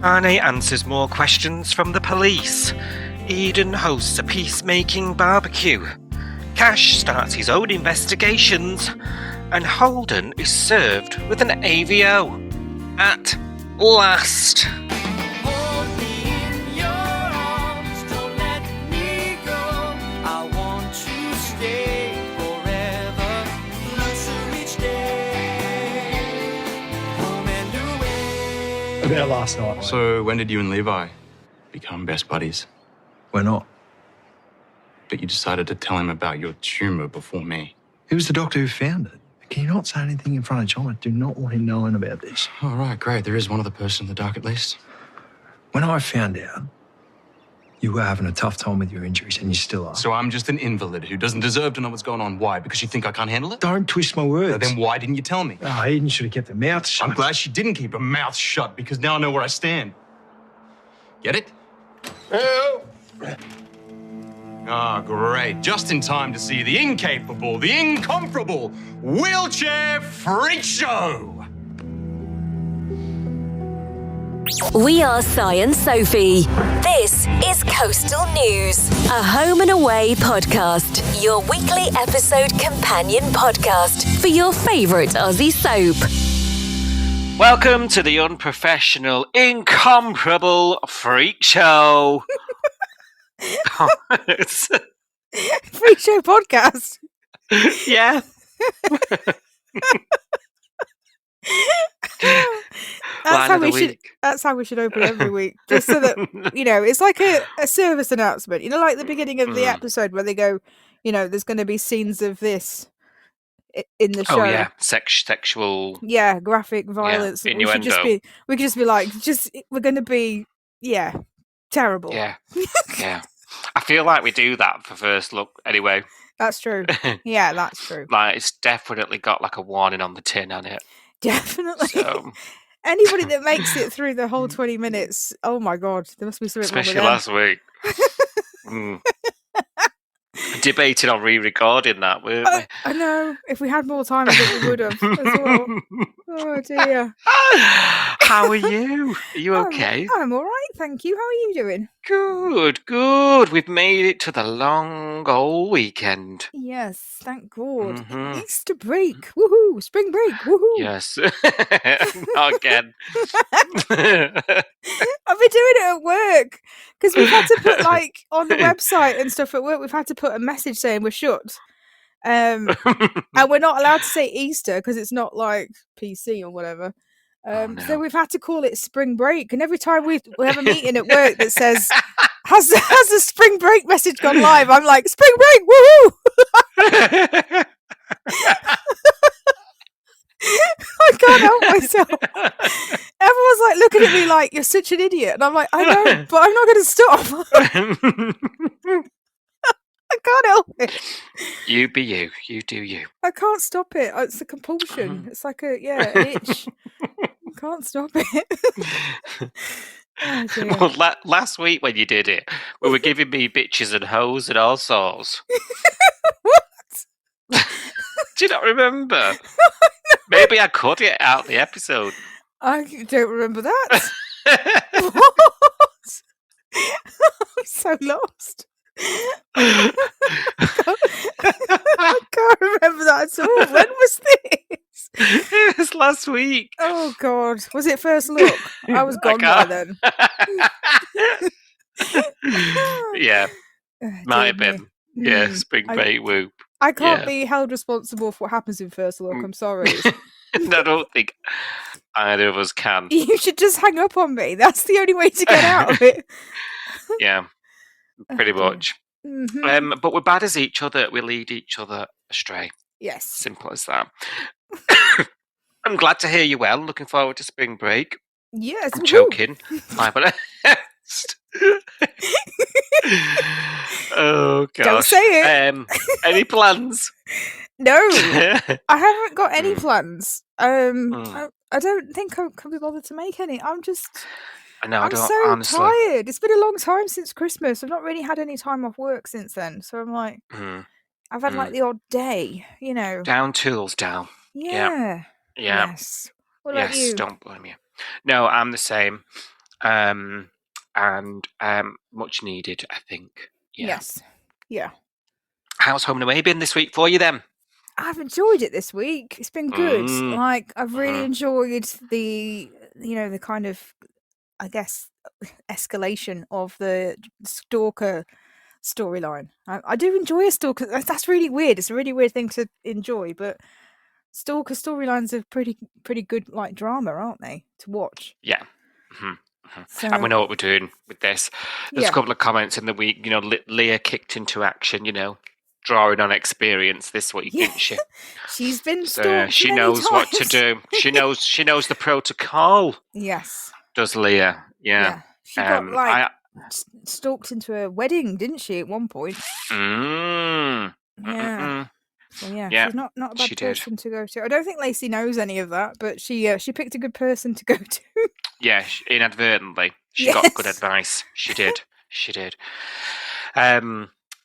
Tane answers more questions from the police. Eden hosts a peacemaking barbecue. Cash starts his own investigations. And Holden is served with an AVO. At last. About last night. So when did you and Levi become best buddies? We're not. But you decided to tell him about your tumour before me. He was the doctor who found it. Can you not say anything in front of John? I do not want him knowing about this. All right, great. There is one other person in the dark at least. When I found out, you were having a tough time with your injuries, and you still are. So I'm just an invalid who doesn't deserve to know what's going on. Why? Because you think I can't handle it? Don't twist my words. So then why didn't you tell me? Oh, Eden should have kept her mouth shut. I'm glad she didn't keep her mouth shut because now I know where I stand. Get it? Ah, great. Just in time to see the incapable, the incomparable wheelchair freak show. We are Si and Sophie. This is Coastal News, a home and away podcast, your weekly episode companion podcast for your favourite Aussie soap. Welcome to the unprofessional, incomparable freak show. Freak show podcast. Yeah. That's how we should open every week, just so that it's like a service announcement. Like the beginning of the episode where they go, there's going to be scenes of this in the show. Oh yeah, sexual. Yeah, graphic violence. Yeah, we could just be like, we're going to be terrible. Yeah, yeah. I feel like we do that for First Look anyway. That's true. Yeah, that's true. Like it's definitely got like a warning on the tin on it. Definitely. So. Anybody that makes it through the whole 20 minutes, oh my God, there must be something especially wrong last week. Debated on re-recording that, weren't we? I know. If we had more time, I think we would have as well. Oh dear. How are you? Are you okay? I'm all right, thank you. How are you doing? Good. We've made it to the long old weekend. Yes, thank God. Mm-hmm. Easter break, woohoo! Spring break, woohoo! Yes. Not again. I've been doing it at work because we've had to put on the website and stuff at work. We've had to put a message saying we're shut, and we're not allowed to say Easter because it's not like PC or whatever. No. So we've had to call it spring break, and every time we have a meeting at work that says has the spring break message gone live, I'm like, spring break, woohoo! I can't help myself. Everyone's like looking at me like, you're such an idiot, and I'm like, I know, but I'm not going to stop. I can't help it. You be you. You do you. I can't stop it. It's a compulsion. It's like an itch. I can't stop it. Oh, well, last week when you did it, we were giving me bitches and hoes and all sorts. What? Do you not remember? Maybe I cut it out the episode. I don't remember that. What? I'm so lost. I can't remember that at all. When was this? It was last week. Oh God, was it First Look? I was gone by then. Yeah, might have been. Me. Yeah, spring break whoop. I can't be held responsible for what happens in First Look. I'm sorry. I don't think either of us can. You should just hang up on me. That's the only way to get out of it. Yeah, pretty much. Mm-hmm. But we're bad as each other. We lead each other astray. Yes. Simple as that. I'm glad to hear you well. Looking forward to spring break. Yes. I'm choking. I'm honest. Oh, gosh. Don't say it. Any plans? No. I haven't got any plans. I don't think I can be bothered to make any. I'm so tired. It's been a long time since Christmas. I've not really had any time off work since then. So I'm like, I've had like the odd day, Down tools, down. Yeah. Yeah. Yes. What about you? Don't blame you. No, I'm the same. and much needed, I think. Yeah. Yes. Yeah. How's Home and Away been this week for you then? I've enjoyed it this week. It's been good. Mm. Like, I've really Mhm. enjoyed the kind of, I guess, escalation of the stalker storyline. I do enjoy a stalker. That's really weird. It's a really weird thing to enjoy, but stalker storylines are pretty good, like, drama, aren't they, to watch? Yeah. Mhm. So And we know what we're doing with this. There's yeah. a couple of comments in the week. Leah kicked into action. Drawing on experience this week, Yeah. didn't she? She's been So stalked she many knows what to times. do. She knows the protocol. Yes. Does Leah? Yeah. She got I. stalked into a wedding, didn't she, at one point? Mm, Yeah. mm-mm. So yeah, Yeah, she's not a bad she did. person to go to. I don't think Lacey knows any of that, but she picked a good person to go to. Yeah, inadvertently, she Yes. got good advice. She did. She did.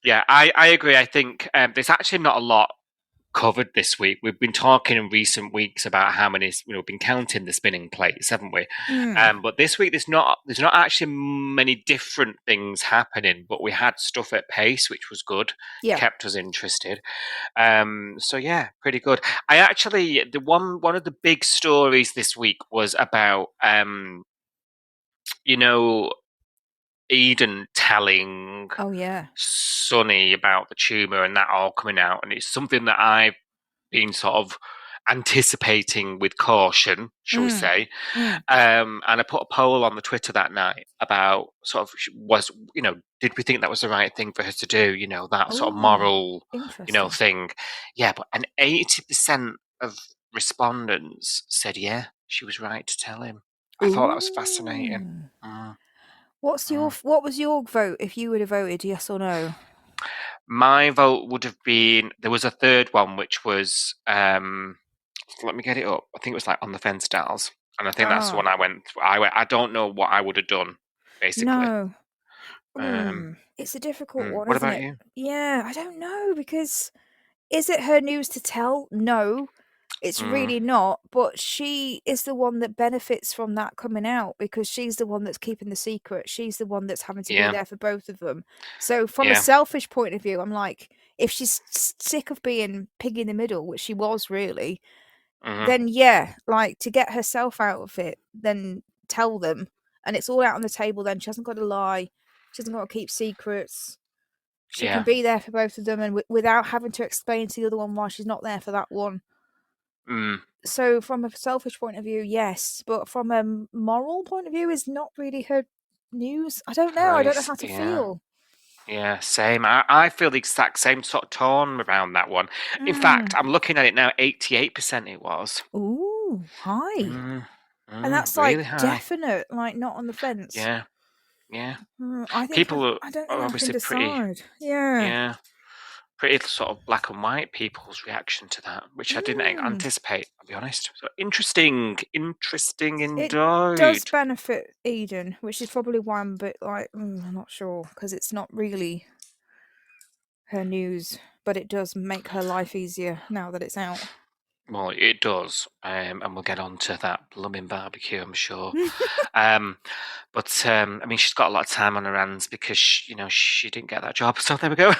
Yeah, I agree. I think there's actually not a lot covered this week. We've been talking in recent weeks about how many, we've been counting the spinning plates, haven't we? But this week there's not actually many different things happening, but we had stuff at pace, which was good. Yeah. Kept us interested. So yeah, pretty good. I actually, one of the big stories this week was about Eden telling Oh yeah. Sonny about the tumour and that all coming out, and it's something that I've been sort of anticipating with caution, shall we say. And I put a poll on the Twitter that night about sort of did we think that was the right thing for her to do? That sort of moral, thing. Yeah, but 80% of respondents said she was right to tell him. I thought that was fascinating. What was your vote if you would have voted yes or no? My vote would have been, there was a third one, which was, let me get it up. I think it was like On the Fence Styles. And I think that's the one I went, I don't know what I would have done, basically. No. It's a difficult one, what isn't about it? you? Yeah, I don't know, because is it her news to tell? No. It's really not, but she is the one that benefits from that coming out, because she's the one that's keeping the secret. She's the one that's having to be there for both of them. So from a selfish point of view, I'm like, if she's sick of being pig in the middle, which she was really, then to get herself out of it, then tell them, and it's all out on the table. Then she hasn't got to lie. She hasn't got to keep secrets. She can be there for both of them, and without having to explain to the other one why she's not there for that one. So from a selfish point of view, yes, but from a moral point of view, is not really her news. I don't know. I don't know how to feel. Yeah, same. I feel the exact same sort of tone around that one. In fact, I'm looking at it now, 88% it was. Ooh, high. And that's really like high. Definite, like not on the fence. Yeah. I think People I don't are know. I obviously can decide. Yeah. Pretty sort of black and white people's reaction to that, which I didn't anticipate, I'll be honest. So interesting indeed. It does benefit Eden, which is probably why I'm a bit like, I'm not sure, because it's not really her news, but it does make her life easier now that it's out. Well, it does, and we'll get on to that blooming barbecue, I'm sure. But I mean, she's got a lot of time on her hands because she didn't get that job. So there we go.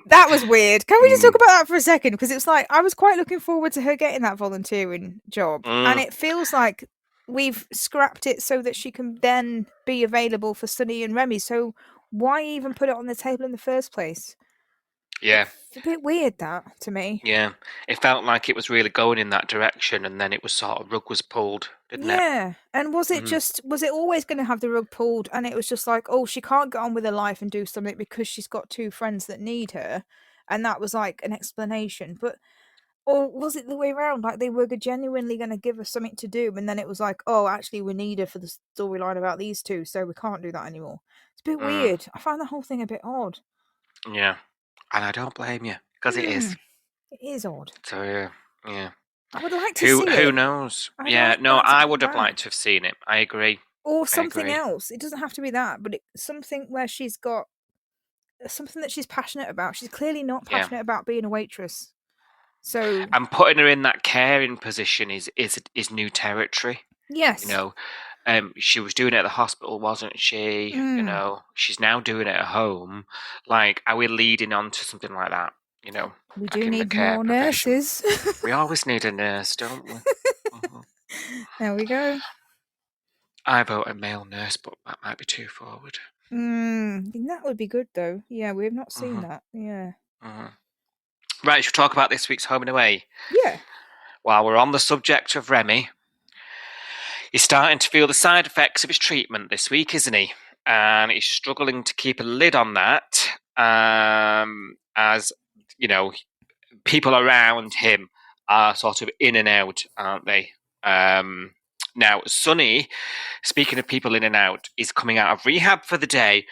That was weird. Can we just talk about that for a second? Because it's like, I was quite looking forward to her getting that volunteering job, and it feels like we've scrapped it so that she can then be available for Sunny and Remy. So why even put it on the table in the first place? Yeah. It's a bit weird, that, to me. Yeah. It felt like it was really going in that direction, and then it was sort of, rug was pulled, didn't it? Yeah. And was it was it always going to have the rug pulled, and it was just like, oh, she can't get on with her life and do something because she's got two friends that need her, and that was like an explanation. But, or was it the way around? Like, they were genuinely going to give her something to do, and then it was like, oh, actually, we need her for the storyline about these two, so we can't do that anymore. It's a bit weird. I found the whole thing a bit odd. Yeah. And I don't blame you, because it is. It is odd. So, yeah. I would like to see it. Who knows? I would have liked to have seen it. I agree. Or something else. It doesn't have to be that, but something where she's got something that she's passionate about. She's clearly not passionate about being a waitress. So, and putting her in that caring position is new territory. Yes. She was doing it at the hospital, wasn't she? You Mm. know, she's now doing it at home. Like, are we leading on to something like that? You know, We like do in the need care more profession. nurses. We always need a nurse, don't we? Mhm. There we go. I vote a male nurse, but that might be too forward. That would be good though. Yeah, we have not seen Mhm. that. Yeah. Mhm. Right, should we talk about this week's Home and Away? Yeah. While we're on the subject of Remy, he's starting to feel the side effects of his treatment this week, isn't he? And he's struggling to keep a lid on that, as you know, people around him are sort of in and out, aren't they? Now, Sonny, speaking of people in and out, is coming out of rehab for the day.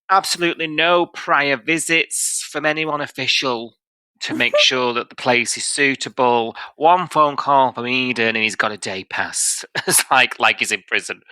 Absolutely no prior visits from anyone official to make sure that the place is suitable. One phone call from Eden and he's got a day pass. It's like he's in prison.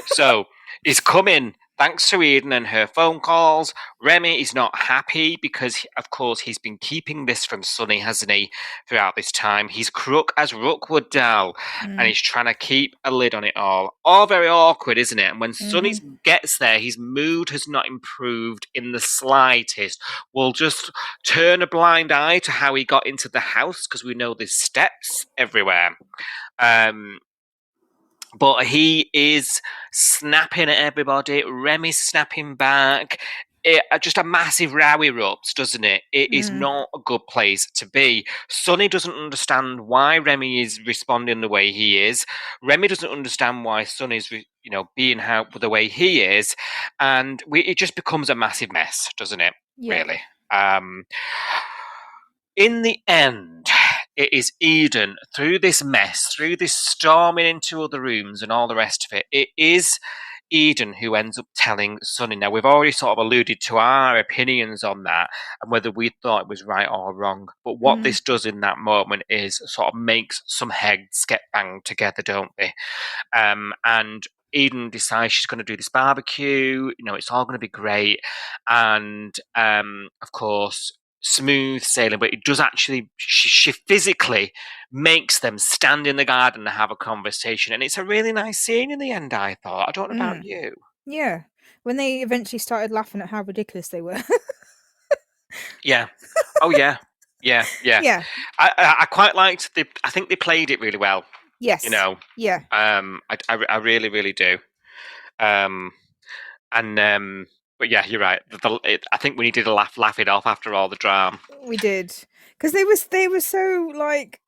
So he's coming thanks to Eden and her phone calls. Remy is not happy because, of course, he's been keeping this from Sonny, hasn't he, throughout this time. He's crook as Rookwood Dal, and he's trying to keep a lid on it all. All very awkward, isn't it? And when Sonny gets there, his mood has not improved in the slightest. We'll just turn a blind eye to how he got into the house because we know there's steps everywhere. But he is snapping at everybody. Remy's snapping back. Just a massive row erupts, doesn't it? It is not a good place to be. Sonny doesn't understand why Remy is responding the way he is. Remy doesn't understand why Sonny's, being out the way he is, and it just becomes a massive mess, doesn't it? Yeah. Really. In the end, it is Eden, through this mess, through this storming into other rooms and all the rest of it, it is Eden who ends up telling Sonny. Now, we've already sort of alluded to our opinions on that and whether we thought it was right or wrong. But what this does in that moment is sort of makes some heads get banged together, don't they? And Eden decides she's going to do this barbecue. It's all going to be great. And, of course, smooth sailing, but it does actually, she physically makes them stand in the garden and have a conversation. And it's a really nice scene in the end, I thought. I don't know about you. Yeah. When they eventually started laughing at how ridiculous they were. Yeah. Oh, yeah. Yeah. Yeah. I quite liked I think they played it really well. Yes. Yeah. I really, really do. But yeah, you're right. I think we needed to laugh it off after all the drama. We did, because they were so like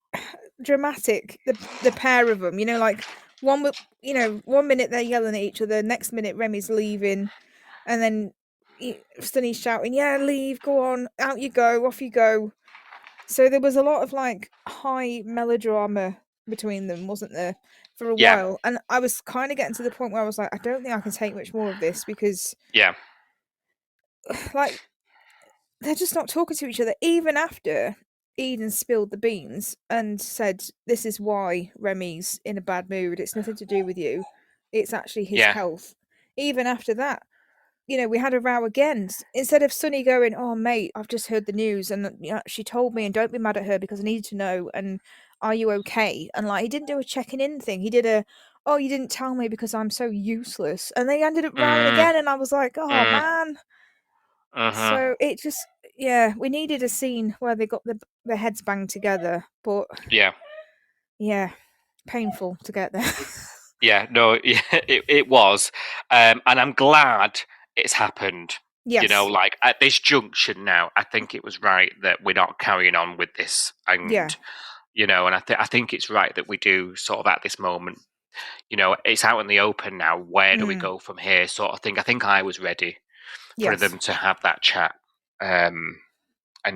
dramatic. The pair of them, like one minute they're yelling at each other, next minute Remy's leaving, and then Sonny's shouting, "Yeah, leave, go on, out you go, off you go." So there was a lot of like high melodrama between them, wasn't there, for a while? And I was kind of getting to the point where I was like, I don't think I can take much more of this because, like, they're just not talking to each other. Even after Eden spilled the beans and said, "This is why Remy's in a bad mood. It's nothing to do with you. It's actually his health." Even after that, we had a row again. Instead of Sonny going, "Oh, mate, I've just heard the news and she told me and don't be mad at her because I need to know and are you okay?" And like, he didn't do a checking in thing. He did a, "Oh, you didn't tell me because I'm so useless." And they ended up rowing again. And I was like, "Oh, man." So it just, we needed a scene where they got their heads banged together. But yeah, painful to get there. It was. And I'm glad it's happened. Yes. Like at this junction now, I think it was right that we're not carrying on with this. And, and I think it's right that we do sort of at this moment, it's out in the open now. Where do we go from here sort of thing? I think I was ready for them to have that chat. And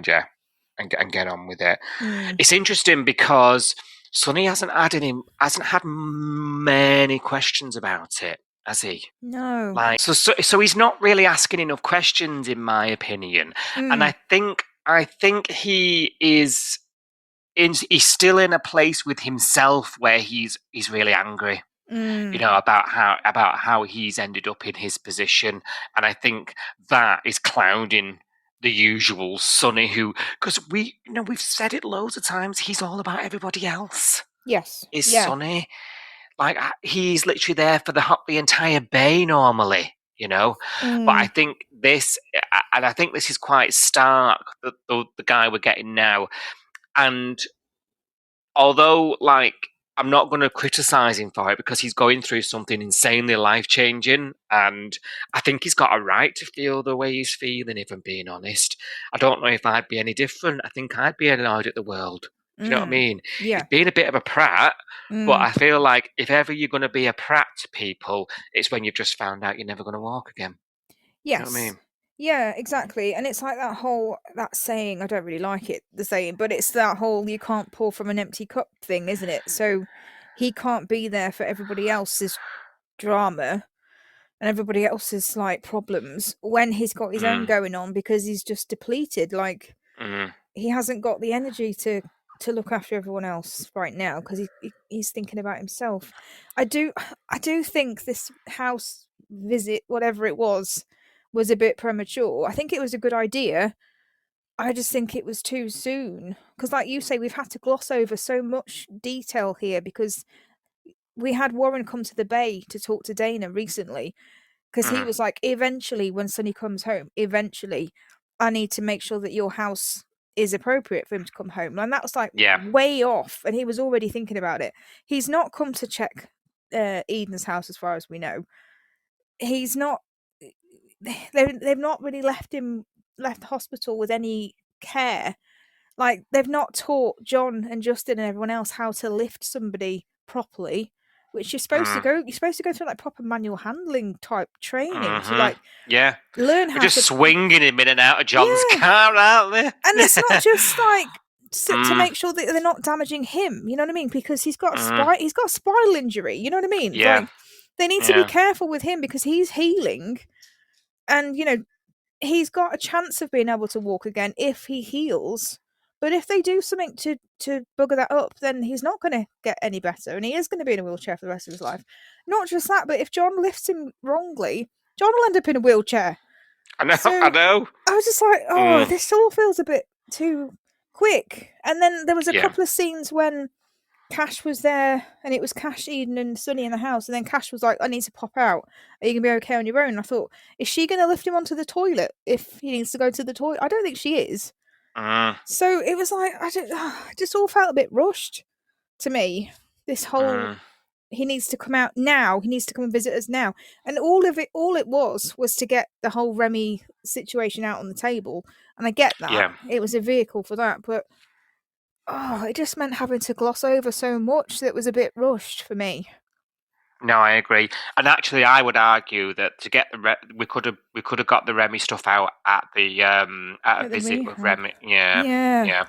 get on with it. It's interesting because Sonny hasn't had many questions about it, has he? No. Like so he's not really asking enough questions, in my opinion. And I think he is he's still in a place with himself where he's really angry. About how he's ended up in his position, and I think that is clouding the usual Sonny, because we've said it loads of times, he's all about everybody else. Yes, Sonny, like he's literally there for the entire bay normally, you know. But I think this, and I think this is quite stark. The guy we're getting now, and although like I'm not going to criticize him for it because he's going through something insanely life changing, and I think he's got a right to feel the way he's feeling. If I'm being honest, I don't know if I'd be any different. I think I'd be annoyed at the world. Do you know what I mean? Yeah. He's being a bit of a prat, but I feel like if ever you're going to be a prat to people, it's when you've just found out you're never going to walk again. Yes. You know what I mean? Yeah, exactly. And it's like that saying, I don't really like it, the saying, but it's that whole you can't pour from an empty cup thing, isn't it? So he can't be there for everybody else's drama and everybody else's like problems when he's got his own going on because he's just depleted. Like he hasn't got the energy to look after everyone else right now because he's thinking about himself. I do think this house visit, whatever it was a bit premature. I think it was a good idea. I just think it was too soon because, like you say, we've had to gloss over so much detail here because we had Warren come to the bay to talk to Dana recently because he was like, eventually when Sonny comes home, eventually I need to make sure that your house is appropriate for him to come home. And that was like way off, and he was already thinking about it. He's not come to check Eden's house as far as we know. He's not, they've not really left the hospital with any care. Like they've not taught John and Justin and everyone else how to lift somebody properly, which you're supposed to go. You're supposed to go through like proper manual handling type training to like learn how We're just to swinging him in and out of John's car, aren't they? And it's not just like to make sure that they're not damaging him. You know what I mean? Because he's got he's got a spinal injury. You know what I mean? Yeah. Like, they need to be careful with him because he's healing, and you know he's got a chance of being able to walk again if he heals. But if they do something to bugger that up, then he's not going to get any better, and he is going to be in a wheelchair for the rest of his life. Not just that, but if John lifts him wrongly, John will end up in a wheelchair. I know. So, I know. I was just like, this all feels a bit too quick. And then there was a couple of scenes when Cash was there, and it was Cash, Eden, and Sonny in the house, and then Cash was like, I need to pop out. Are you going to be okay on your own? And I thought, is she going to lift him onto the toilet if he needs to go to the toilet? I don't think she is. So it was like, it just all felt a bit rushed to me. This whole, he needs to come out now. He needs to come and visit us now. And all it was to get the whole Remy situation out on the table. And I get that. Yeah. It was a vehicle for that. But, it just meant having to gloss over so much that was a bit rushed for me. No, I agree. And actually, I would argue that to get we could have got the Remy stuff out at the at a visit with Remy. Yeah.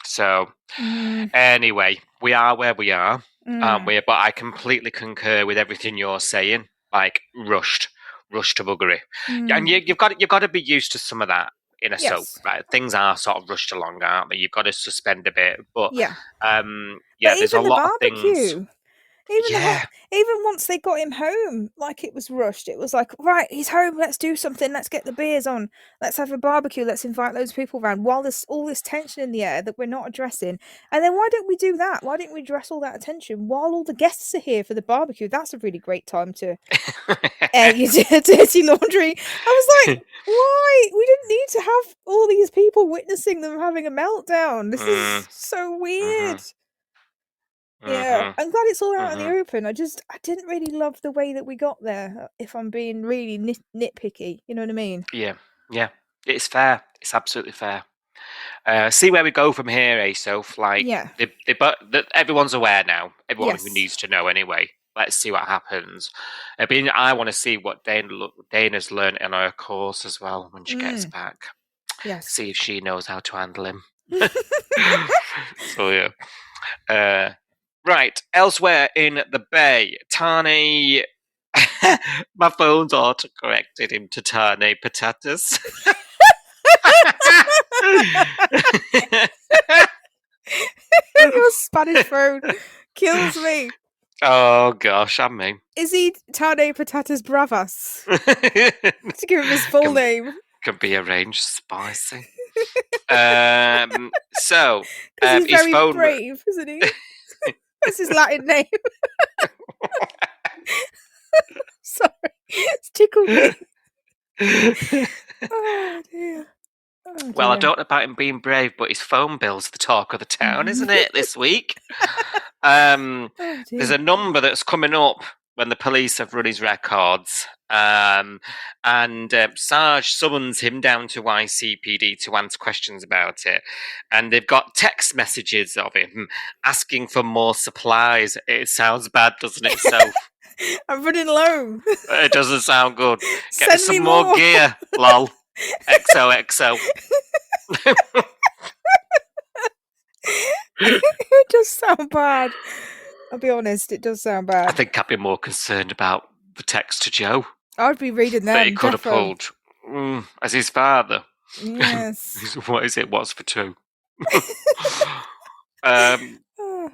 So anyway, we are where we are, aren't we? But I completely concur with everything you're saying. Like rushed to buggery, and you've got to be used to some of that in a soap, right? Things are sort of rushed along, aren't they? You've got to suspend a bit, but but there's a lot of things. Even once they got him home, like it was rushed. It was like, right, he's home. Let's do something. Let's get the beers on. Let's have a barbecue. Let's invite loads of people around. While there's all this tension in the air that we're not addressing, and then why don't we do that? Why don't we address all that attention while all the guests are here for the barbecue? That's a really great time to air your dirty laundry. I was like, why? We didn't need to have all these people witnessing them having a meltdown. This is so weird. Yeah, I'm glad it's all out in the open. I didn't really love the way that we got there, if I'm being really nitpicky. You know what I mean? Yeah. It's fair. It's absolutely fair. See where we go from here, Soph. Like, everyone's aware now. Everyone who needs to know anyway. Let's see what happens. I want to see what Dana's learned in her course as well when she gets back. Yes. See if she knows how to handle him. So, yeah. Right, elsewhere in the bay, Tane. My phone's auto-corrected him to Tane Patatas. Your Spanish phone kills me. Oh gosh, and me. Is he Tane Patatas Bravas? To give him his full name. Can be arranged spicy. So he's his very phone brave, isn't he? What's his Latin name? Sorry, it's tickled me. Oh dear. Oh, Well, I dear. don't know about him being brave, but his phone bill's the talk of the town, isn't it, this week? There's dear. a number that's coming up when the police have run his records, and Sarge summons him down to YCPD to answer questions about it, and they've got text messages of him asking for more supplies. It sounds bad, doesn't it, Soph? I'm running low. It doesn't sound good. Get Send some me more gear, lol. XOXO. It does sound bad. I'll be honest, it does sound bad. I think I'd be more concerned about the text to Joe I'd be reading them. that he could have defo. pulled as his father. Yes. What is it? What's for two?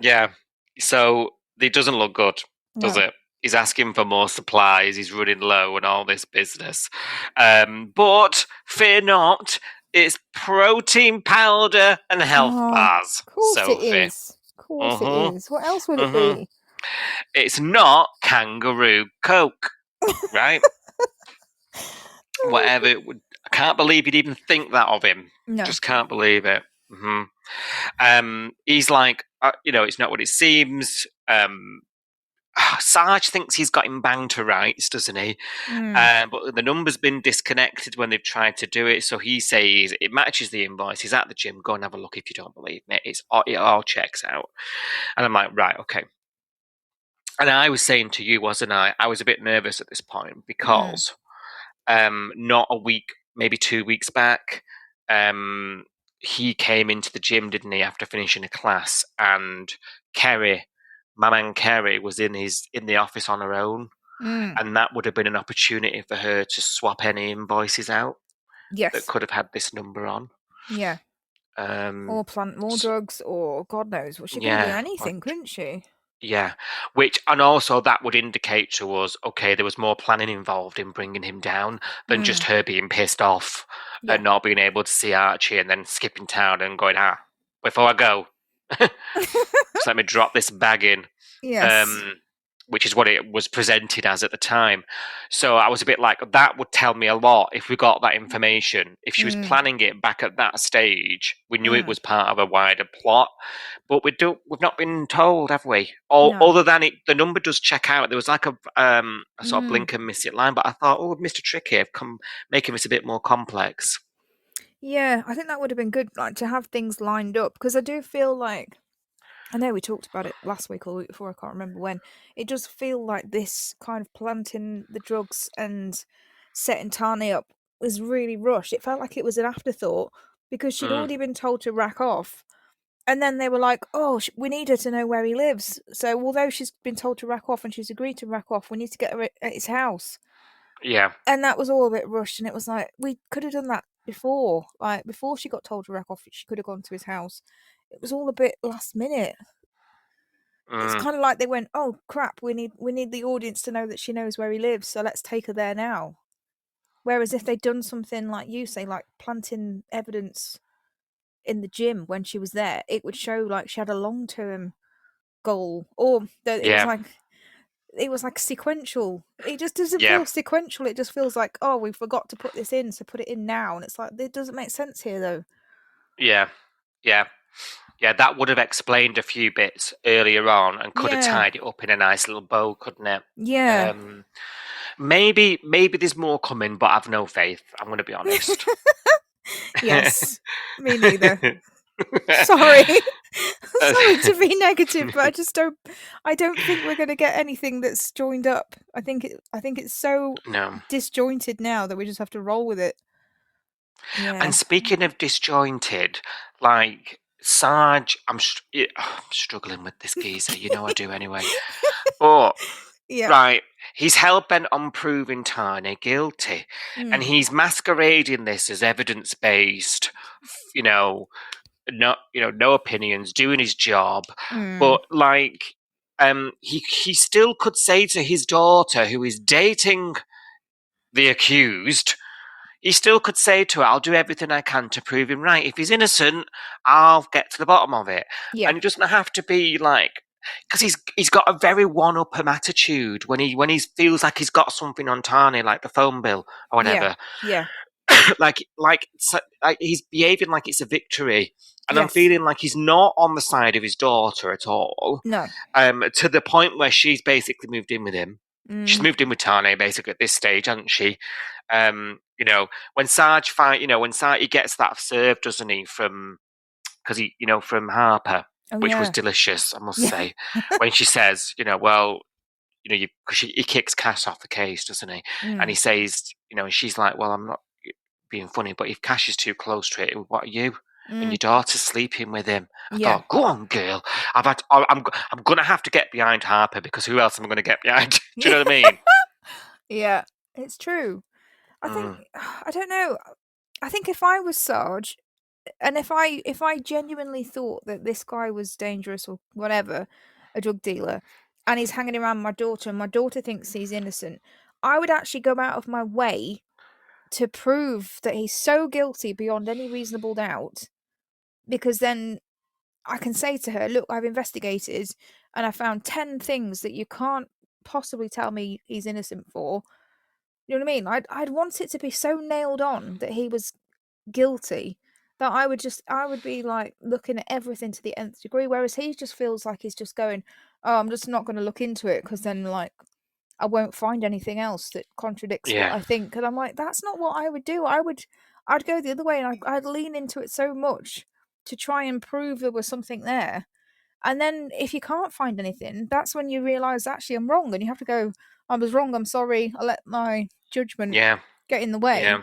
Yeah. So it doesn't look good, does No. it? He's asking for more supplies. He's running low and all this business. But fear not, it's protein powder and health bars. Of course Sophie. it is. Of course it is. What else would it be? It's not kangaroo Coke, right? Whatever it would. I can't believe you'd even think that of him. No. Just can't believe it. He's like, it's not what it seems. Sarge thinks he's got him banged to rights, doesn't he? But the number's been disconnected when they've tried to do it. So he says it matches the invoice. He's at the gym. Go and have a look if you don't believe me. It all checks out. And I'm like, right, okay. And I was saying to you, wasn't I? I was a bit nervous at this point because not a week, maybe 2 weeks back, he came into the gym, didn't he, after finishing a class, and my man Kerry was in the office on her own, and that would have been an opportunity for her to swap any invoices out that could have had this number on. Yeah. Or plant more drugs, or God knows what she could have done anything, couldn't she? Yeah, and also that would indicate to us, okay, there was more planning involved in bringing him down than just her being pissed off and not being able to see Archie and then skipping town and going, before I go, just let me drop this bag in. Yes. Which is what it was presented as at the time. So I was a bit like, that would tell me a lot if we got that information. If she was planning it back at that stage, we knew it was part of a wider plot. But we've not been told, have we? Other than the number does check out. There was like a sort of blink and miss it line, but I thought, we've missed a trick here. Come making this a bit more complex. Yeah, I think that would have been good, like, to have things lined up, because I do feel like, I know we talked about it last week or the week before, I can't remember when. It does feel like this kind of planting the drugs and setting Tane up was really rushed. It felt like it was an afterthought because she'd already been told to rack off. And then they were like, we need her to know where he lives. So although she's been told to rack off and she's agreed to rack off, we need to get her at his house. Yeah. And that was all a bit rushed. And it was like, we could have done that before. Like, before she got told to rack off, she could have gone to his house. It was all a bit last minute. It's kind of like they went, oh crap, we need the audience to know that she knows where he lives, so let's take her there now. Whereas if they'd done something like you say, like planting evidence in the gym when she was there, it would show like she had a long-term goal, or that it was like sequential. It just doesn't feel sequential. It just feels like, we forgot to put this in, so put it in now. And it's like, it doesn't make sense here though. Yeah, that would have explained a few bits earlier on and could have tied it up in a nice little bow, couldn't it? Yeah. Maybe there's more coming, but I've no faith. I'm going to be honest. Yes, me neither. Sorry to be negative, but I don't think we're going to get anything that's joined up. I think it's so disjointed now that we just have to roll with it. Yeah. And speaking of disjointed, like Sarge, I'm struggling with this geezer. You know I do anyway. But right, he's hell-bent on proving Tane guilty, and he's masquerading this as evidence-based. No opinions, doing his job. But like, he still could say to his daughter, who is dating the accused, he still could say to her, I'll do everything I can to prove him right. If he's innocent, I'll get to the bottom of it. Yeah. And it doesn't have to be like because he's got a very one-upper attitude when he feels like he's got something on Tane, like the phone bill or whatever. Yeah. like he's behaving like it's a victory, and I'm Yes. feeling like he's not on the side of his daughter at all. No. To the point where she's basically moved in with him. She's moved in with Tane basically at this stage, hasn't she? When Sarge he gets that served, doesn't he? From Harper, which was delicious, I must say. When she says, because he kicks Cass off the case, doesn't he? And he says, and she's like, well, I'm not being funny, but if Cash is too close to it, what are you? And your daughter's sleeping with him. I thought, go on, girl. I'm gonna have to get behind Harper, because who else am I gonna get behind? Do you know what I mean? Yeah, it's true. I think I don't know. I think if I was Sarge, and if I genuinely thought that this guy was dangerous or whatever, a drug dealer, and he's hanging around my daughter, and my daughter thinks he's innocent, I would actually go out of my way to prove that he's so guilty beyond any reasonable doubt, because then I can say to her, look, I've investigated and I found 10 things that you can't possibly tell me he's innocent for. You know what I mean? I'd want it to be so nailed on that he was guilty that I would be like looking at everything to the nth degree, whereas he just feels like he's just going, oh, I'm just not going to look into it because then like I won't find anything else that contradicts what I think. And I'm like, that's not what I would do. I'd go the other way, and I'd lean into it so much to try and prove there was something there. And then if you can't find anything, that's when you realise actually I'm wrong, and you have to go, I was wrong, I'm sorry, I let my judgment get in the way. Yeah.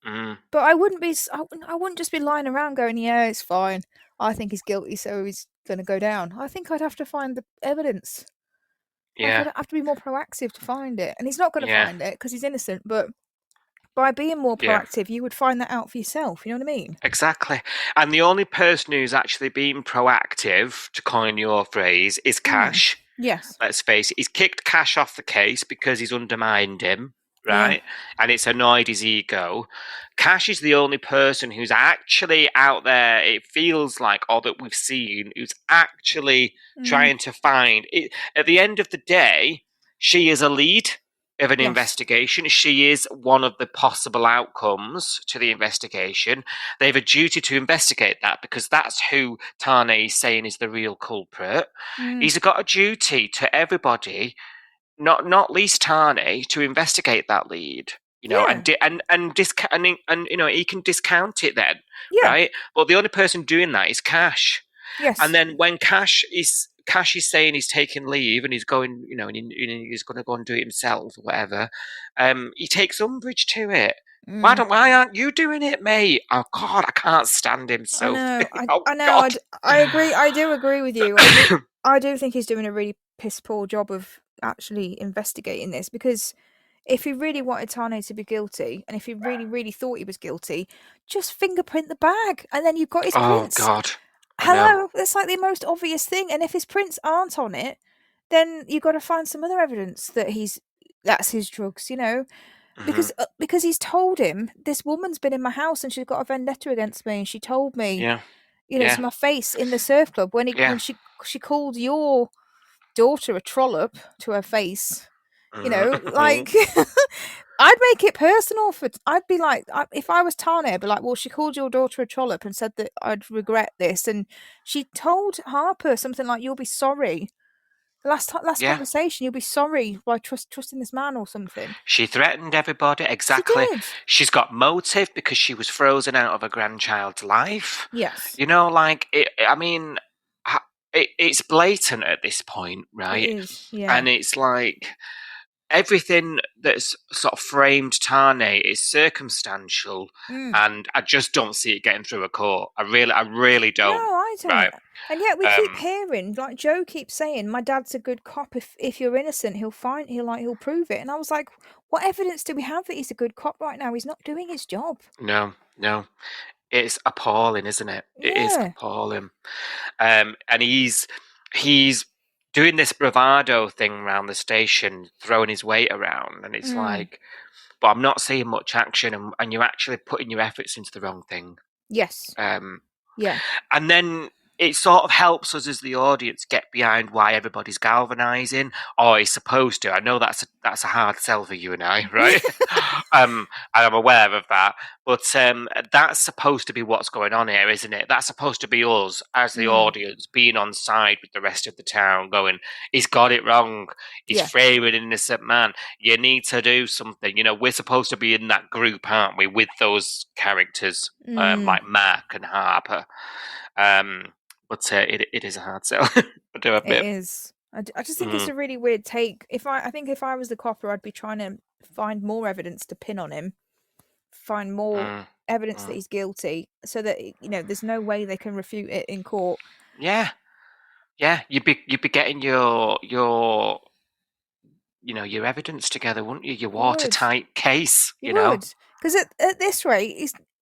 Mm. But I wouldn't just be lying around going, yeah, it's fine, I think he's guilty, so he's going to go down. I think I'd have to find the evidence. Yeah. I'd have to be more proactive to find it. And he's not going to find it because he's innocent, but by being more proactive, you would find that out for yourself. You know what I mean? Exactly. And the only person who's actually been proactive, to coin your phrase, is Cash. Yes. Let's face it. He's kicked Cash off the case because he's undermined him, right? And it's annoyed his ego. Cash is the only person who's actually out there, it feels like, or that we've seen, who's actually trying to find it. At the end of the day, she is a lead of an investigation. She is one of the possible outcomes to the investigation. They have a duty to investigate that, because that's who Tane is saying is the real culprit. He's got a duty to everybody, not least Tane, to investigate that lead. And he can discount it then, right? But the only person doing that is Cash. Yes. And then when Cash is saying he's taking leave and he's going, and he's going to go and do it himself or whatever, he takes umbrage to it. Why aren't you doing it, mate? Oh God, I can't stand him. So I know. I agree. I do agree with you. I do think he's doing a really piss poor job of actually investigating this, because if he really wanted Tane to be guilty, and if he really, really thought he was guilty, just fingerprint the bag, and then you've got his prints. Oh God. Hello, that's like the most obvious thing. And if his prints aren't on it, then you've got to find some other evidence that that's his drugs, because he's told him, this woman's been in my house and she's got a vendetta against me, and she told me, to my face in the surf club when she called your daughter a trollop to her face. Like I'd make it personal I'd be like, if I was Tane, I'd be like, well, she called your daughter a trollop and said that I'd regret this, and she told Harper something like, you'll be sorry. Last conversation, you'll be sorry by trusting this man or something. She threatened everybody. Exactly. She did. She's got motive because she was frozen out of her grandchild's life. Yes. It's blatant at this point, right? It is, yeah. And it's like everything that's sort of framed Tane is circumstantial, and I just don't see it getting through a court. I really don't. No, I don't. Right? And yet we keep hearing, like Joe keeps saying, my dad's a good cop. If you're innocent, he'll prove it. And I was like, what evidence do we have that he's a good cop right now? He's not doing his job. No. It's appalling, isn't it? It is appalling. And he's doing this bravado thing around the station, throwing his weight around, and it's like, but I'm not seeing much action, and you're actually putting your efforts into the wrong thing. Yes. And then it sort of helps us as the audience get behind why everybody's galvanising, or is supposed to. I know that's a hard sell for you and I, right? And I'm aware of that. But that's supposed to be what's going on here, isn't it? That's supposed to be us as the audience being on side with the rest of the town, going, he's got it wrong. He's framing an innocent man. You need to do something. You know, we're supposed to be in that group, aren't we, with those characters like Mark and Harper. But it is a hard sell. I do admit. It is. I just think it's a really weird take. I think if I was the copper, I'd be trying to find more evidence to pin on him, find more evidence that he's guilty, so that there's no way they can refute it in court. Yeah, you'd be getting your evidence together, wouldn't you? Your watertight case. You know, because at this rate,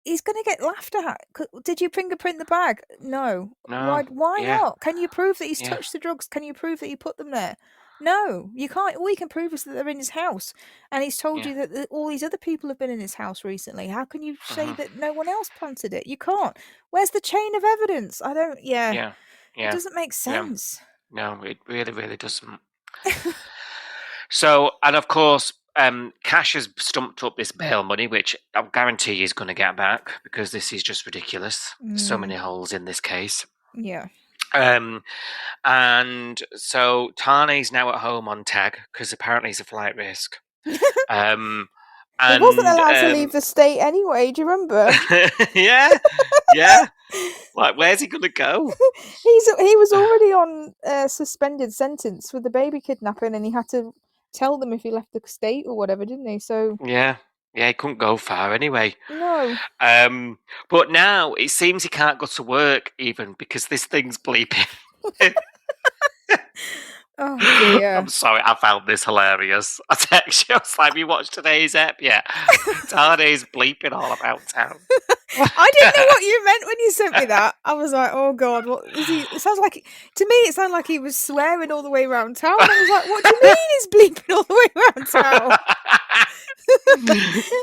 he's going to get laughed at. Did you fingerprint the bag? No. Why not? Can you prove that he's touched the drugs? Can you prove that he put them there? No, you can't. All you can prove is that they're in his house, and he's told you that all these other people have been in his house recently. How can you say that no one else planted it? You can't. Where's the chain of evidence? I don't. Yeah. It doesn't make sense. No, it really, really doesn't. So, and of course, Cash has stumped up this bail money, which I guarantee he's going to get back, because this is just ridiculous. There's so many holes in this case. Yeah. And so Tane's now at home on tag, because apparently he's a flight risk. He wasn't allowed to leave the state anyway. Do you remember? Yeah. Like, where's he gonna go? He was already on a suspended sentence for the baby kidnapping, and he had to tell them if he left the state or whatever, didn't he? So yeah, he couldn't go far anyway. No. But now it seems he can't go to work even, because this thing's bleeping. Oh dear. I'm sorry, I found this hilarious. I text you, I was like, have you watched today's ep yet? Tane's bleeping all about town. I didn't know what you meant when you sent me that. I was like, oh God, what is he? It sounds like, to me, it sounded like he was swearing all the way around town. I was like, what do you mean he's bleeping all the way around town?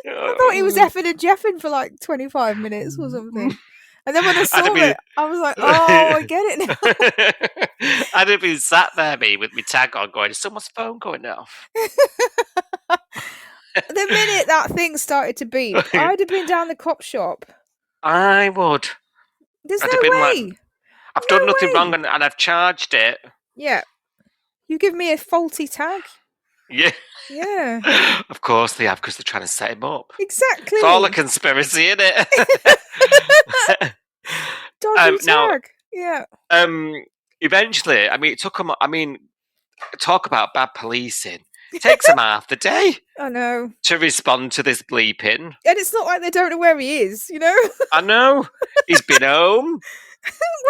I thought he was effing and jeffing for like 25 minutes or something. And then when I saw it, I was like, oh, I get it now. I'd have been sat there, me, with my tag on, going, is someone's phone going off? The minute that thing started to beep, I'd have been down the cop shop. I would. There's no way. Like, I've done nothing wrong, and I've charged it. Yeah. You give me a faulty tag. Yeah. Yeah. Of course they have, because they're trying to set him up. Exactly. It's all a conspiracy, isn't it? Dodgy tag. Yeah. Eventually, I mean, it took them. I mean, talk about bad policing. It takes them half the day. I know. To respond to this bleeping. And it's not like they don't know where he is, you know? I know. He's been home.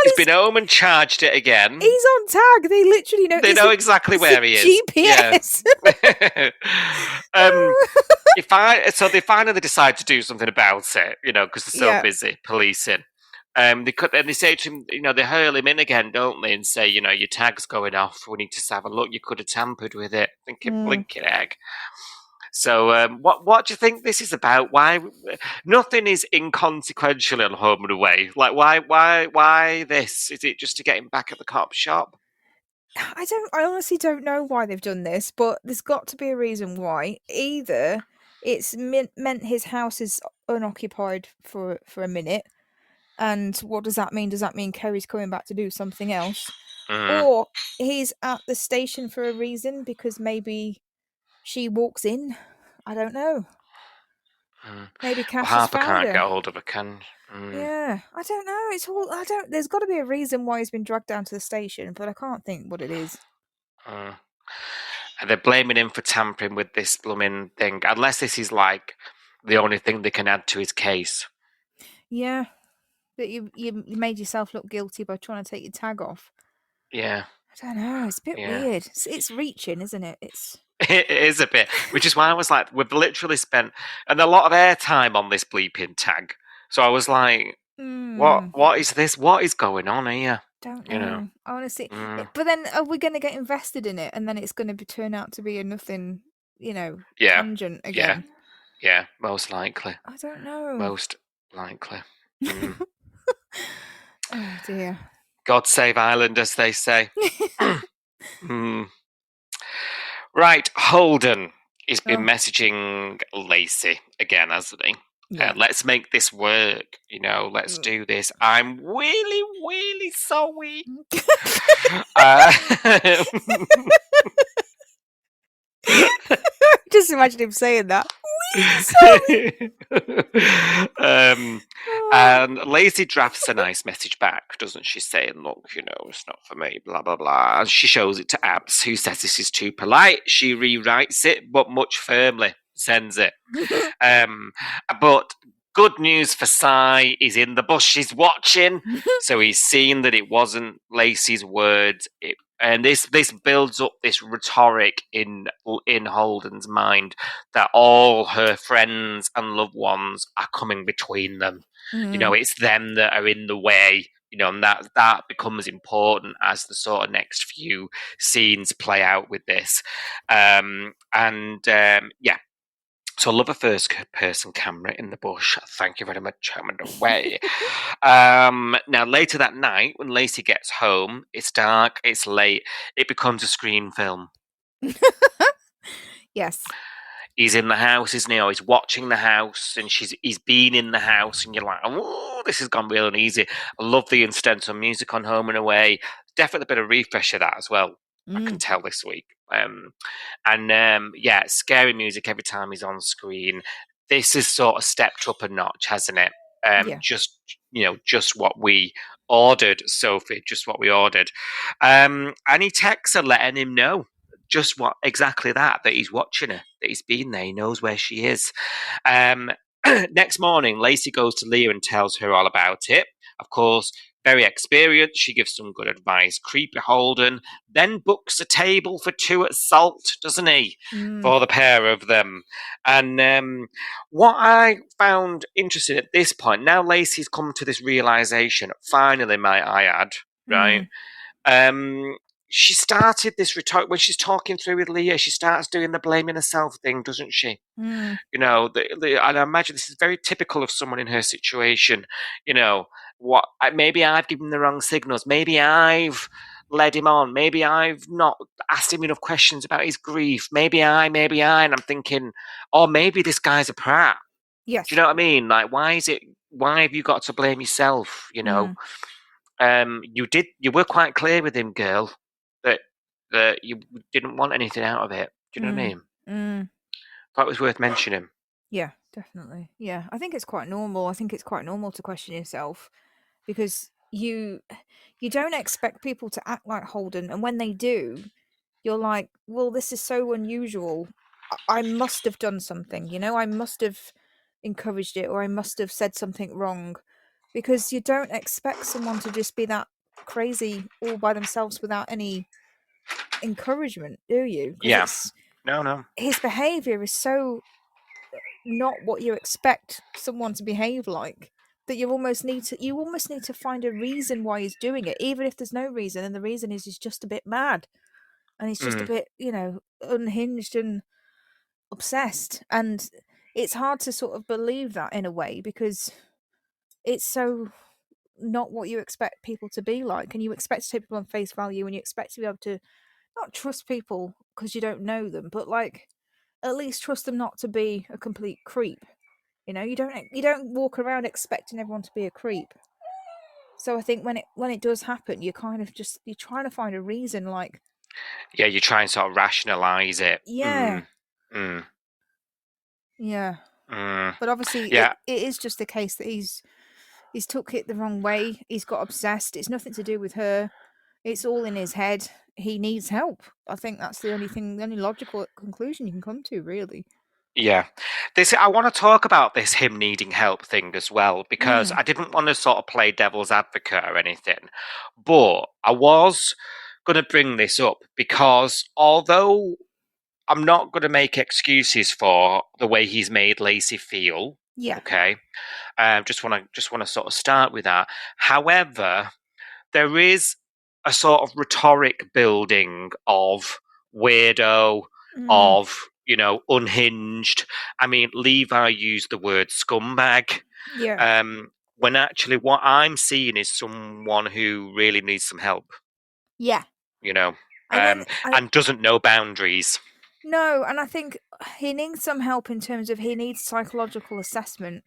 He's been home and charged it again. He's on tag. They literally know. They know exactly where he is. GPS. Yeah. So they finally decide to do something about it, because they're so busy policing. They say to him, they hurl him in again, don't they? And say, your tag's going off. We need to have a look. You could have tampered with it. Thinking, blinking egg. So, what do you think this is about? Why nothing is inconsequential in Home and Away? Like, why this? Is it just to get him back at the cop shop? I honestly don't know why they've done this, but there's got to be a reason why. Either it's meant his house is unoccupied for a minute, and what does that mean? Does that mean Kerry's coming back to do something else? Or he's at the station for a reason, because maybe she walks in. I don't know. Maybe Cash has Harper found can't her. get hold of her, can? Yeah, I don't know. There's got to be a reason why he's been dragged down to the station, but I can't think what it is. And they're blaming him for tampering with this blooming thing, unless this is like the only thing they can add to his case. Yeah, that you made yourself look guilty by trying to take your tag off. Yeah. I don't know. It's a bit weird. It's reaching, isn't it? It is a bit, which is why I was like, we've literally spent a lot of airtime on this bleeping tag. So I was like, what is this? What is going on here? Don't know. Honestly. But then are we going to get invested in it, and then it's going to turn out to be a nothing, tangent again? Yeah, most likely. I don't know. Most likely. Oh dear. God save Ireland, as they say. Right, Holden. He's been messaging Lacey again, hasn't he? Yeah. Let's make this work. Let's do this. I'm really, really sorry. Just imagine him saying that. And Lacey drafts a nice message back, doesn't she? Saying, look, it's not for me, blah, blah, blah. And she shows it to Abs, who says this is too polite. She rewrites it, but much firmly sends it. But good news for Si is in the bush. He's watching, so he's seen that it wasn't Lacey's words. And this builds up this rhetoric in Holden's mind that all her friends and loved ones are coming between them. It's them that are in the way. And that becomes important as the sort of next few scenes play out with this. So I love a first-person camera in the bush. Thank you very much. I'm underway. Now, later that night, when Lacey gets home, it's dark, it's late. It becomes a screen film. Yes. He's in the house, isn't he? Or he's watching the house, and he's been in the house, and you're like, oh, this has gone real uneasy. I love the incidental music on Home and Away. Definitely a bit of refresh of that as well. I can tell this week. Scary music every time he's on screen. This has sort of stepped up a notch, hasn't it? Just what we ordered, Sophie, just what we ordered. And he texts her letting him know just what exactly that he's watching her, that he's been there, he knows where she is. Next morning, Lacey goes to Leah and tells her all about it. Of course, very experienced, she gives some good advice. Creepy Holden then books a table for two at Salt, doesn't he? For the pair of them. And what I found interesting at this point, now Lacey's come to this realisation, finally, might I add, right? She started this rhetoric when she's talking through with Leah. She starts doing the blaming herself thing, doesn't she? And I imagine this is very typical of someone in her situation. Maybe I've given the wrong signals. Maybe I've led him on. Maybe I've not asked him enough questions about his grief. Maybe I. And I'm thinking, maybe this guy's a prat. Yes. Do you know what I mean? Like, why have you got to blame yourself? You were quite clear with him, girl, that you didn't want anything out of it. Do you know what I mean? Thought it was worth mentioning. Yeah, definitely. Yeah, I think it's quite normal. I think it's quite normal to question yourself because you don't expect people to act like Holden, and when they do, you're like, well, this is so unusual. I must have done something, I must have encouraged it, or I must have said something wrong, because you don't expect someone to just be that crazy all by themselves without any encouragement, do you? Yeah. No. His behavior is so not what you expect someone to behave like, that you almost need to find a reason why he's doing it, even if there's no reason, and the reason is he's just a bit mad and he's just a bit unhinged and obsessed. And it's hard to sort of believe that in a way, because it's so not what you expect people to be like, and you expect to take people on face value, and you expect to be able to not trust people because you don't know them, but like at least trust them not to be a complete creep. You don't walk around expecting everyone to be a creep. So I think when it does happen, you're kind of you're trying to find a reason, like, yeah, you try and sort of rationalize it. Yeah. Yeah. But obviously, it is just the case that he's took it the wrong way. He's got obsessed. It's nothing to do with her. It's all in his head. He needs help. I think that's the only logical conclusion you can come to, really. Yeah. I want to talk about this him needing help thing as well, because I didn't want to sort of play devil's advocate or anything, but I was going to bring this up because although I'm not going to make excuses for the way he's made Lacey feel, okay, just want to sort of start with that. However, there is a sort of rhetoric building of weirdo, of unhinged. I mean, Levi used the word scumbag. Yeah. when actually what I'm seeing is someone who really needs some help, Yeah. you know, And then and doesn't know boundaries. No, and I think he needs some help in terms of he needs psychological assessment,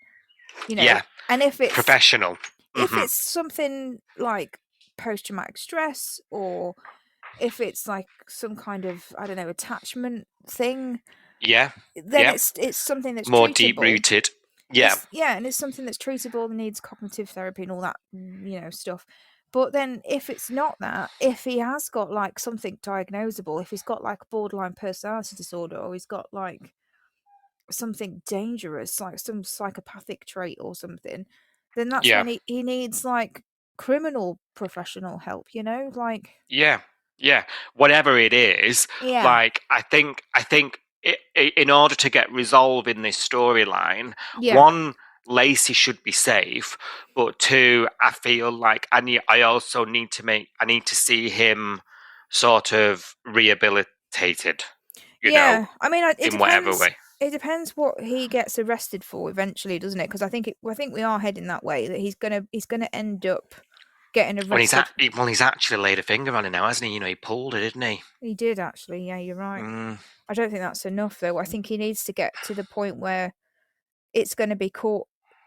Yeah, and if professional. it's something like post-traumatic stress, or if it's like some kind of, I don't know, attachment thing, Yeah, then yeah, it's something that's more deep treatable. rooted. Yeah, And it's something that's treatable and needs cognitive therapy and all that, stuff. But then if it's not that, if he has got like something diagnosable, if he's got like borderline personality disorder, or he's got like something dangerous, like some psychopathic trait or something, then that's yeah, when he needs like criminal professional help, like, yeah, yeah. Whatever it is, yeah, like I think in order to get resolve in this storyline, yeah, one, Lacey should be safe, but two, I feel like I also need to see him sort of rehabilitated, yeah. I mean, it in whatever depends. way. It depends what he gets arrested for eventually, doesn't it? Because I think we are heading that way. That he's gonna end up getting When arrested. he's actually laid a finger on it now, hasn't he? He pulled it, didn't he? He did actually. Yeah, you're right. Mm, I don't think that's enough though. I think he needs to get to the point where it's going to be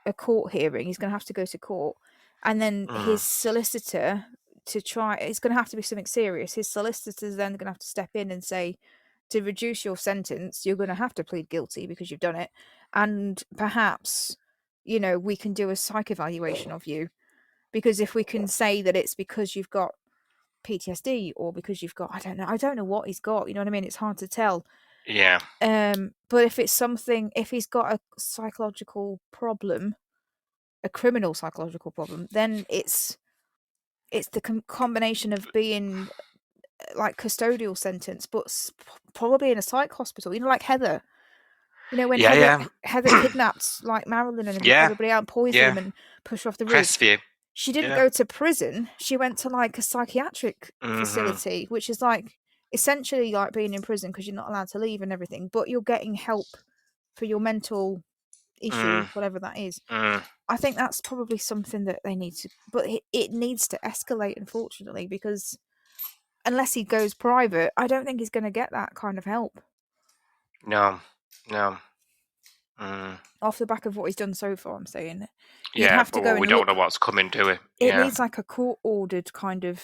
a court hearing. He's going to have to go to court, and then his mm, solicitor it's going to have to be something serious. His solicitor's then going to have to step in and say, to reduce your sentence, you're going to have to plead guilty because you've done it, and perhaps we can do a psych evaluation of you, because if we can say that it's because you've got PTSD, or because you've got, I don't know what he's got, you know what I mean, it's hard to tell. yeah, But if he's got a psychological problem, a criminal psychological problem, then it's the combination of being like custodial sentence, but probably in a psych hospital. Like Heather. When yeah, yeah, Heather kidnapped like Marilyn and yeah, everybody out, and poisoned yeah. them and pushed her off the roof. Crestview. She didn't Yeah. go to prison. She went to like a psychiatric Mm-hmm. facility, which is like essentially like being in prison because you're not allowed to leave and everything, but you're getting help for your mental issue, whatever that is. I think that's probably something that they need to, but it needs to escalate, unfortunately, because unless he goes private, I don't think he's going to get that kind of help. No, no. Off the back of what he's done so far, I'm saying. He'd Yeah, have to but go and we don't know what's coming to it. It Yeah, needs like a court-ordered kind of,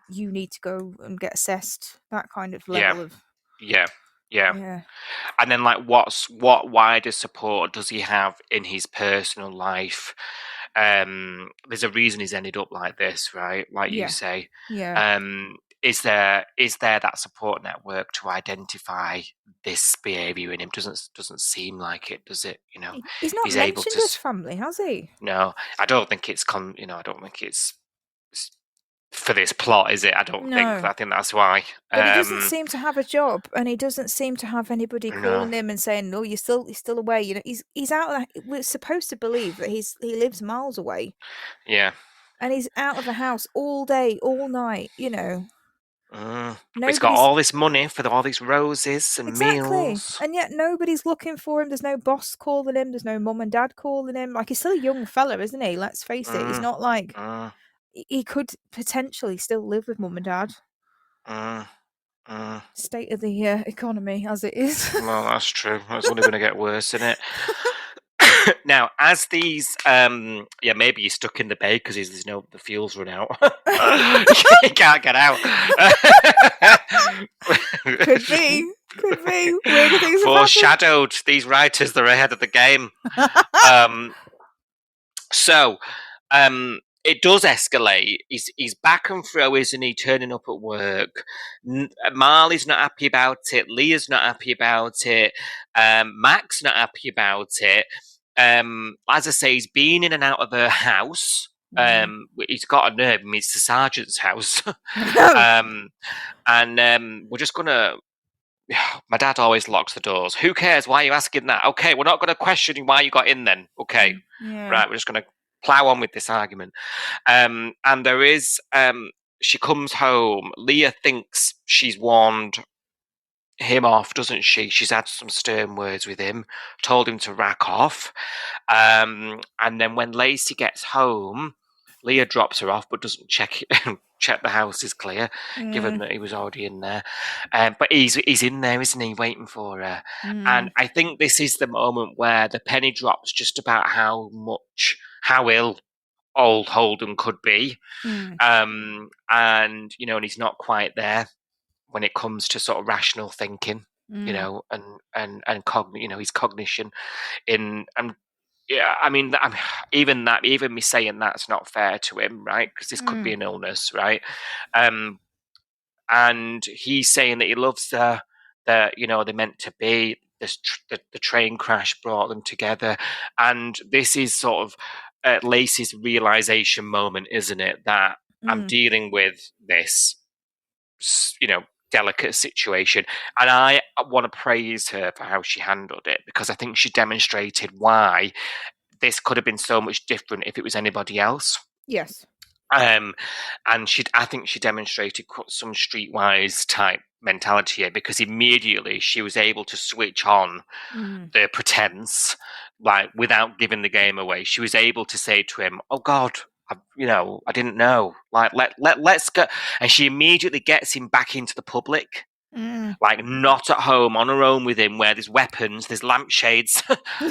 you need to go and get assessed, that kind of yeah, level of, yeah, yeah. yeah. And then, like, what wider support does he have in his personal life? There's a reason he's ended up like this, right? Like you Yeah. say. Yeah. Is there that support network to identify this behaviour in him? Doesn't seem like it, does it? He's not he's able mentioned to. his family, has he? No, I don't think it's I don't think it's for this plot, is it? I don't think. No. I think that's why. But he doesn't seem to have a job, and he doesn't seem to have anybody No. calling him and saying, "No, you're still away." He's out. We're supposed to believe that he lives miles away. Yeah. And he's out of the house all day, all night. He's got Nobody's all this money for all these roses and meals. and yet nobody's looking for him. There's no boss calling him. There's no mum and dad calling him. Like, he's still a young fella, isn't he? Let's face it. He's not like he could potentially still live with mum and dad. State of the economy as it is. Well, that's true. That's only going to get worse, isn't it? Now, as these, maybe he's stuck in the bay because the fuel's run out. He can't get out. Could be. Weird things foreshadowed. These writers, they're ahead of the game. It does escalate. He's back and through, isn't he? Turning up at work. Marley's not happy about it. Leah's not happy about it. Mac's not happy about it. As I say, he's been in and out of her house. He's got a nerve. I mean, it's the sergeant's house. We're just gonna. My dad always locks the doors. Who cares? Why are you asking that? Okay, we're not going to question why you got in then. Okay, right. We're just going to plow on with this argument. And there is. She comes home. Leah thinks she's warned him off, doesn't she? She's had some stern words with him, told him to rack off. And then when Lacey gets home, Leah drops her off but doesn't check the house is clear, given that he was already in there. But he's in there, isn't he, waiting for her? And I think this is the moment where the penny drops just about how ill old Holden could be. And, and he's not quite there when it comes to sort of rational thinking, and his cognition even me saying that's not fair to him, right? Because this could be an illness, right? And he's saying that he loves her, that they're meant to be. The train crash brought them together, and this is sort of Lacey's realization moment, isn't it? That I'm dealing with this, delicate situation, and I want to praise her for how she handled it, because I think she demonstrated why this could have been so much different if it was anybody else. Yes. And I think she demonstrated some streetwise type mentality here, because immediately she was able to switch on the pretense, like without giving the game away. She was able to say to him, "Oh God, I didn't know. Like, let's go." And she immediately gets him back into the public, like not at home on her own with him, where there's weapons, there's lampshades,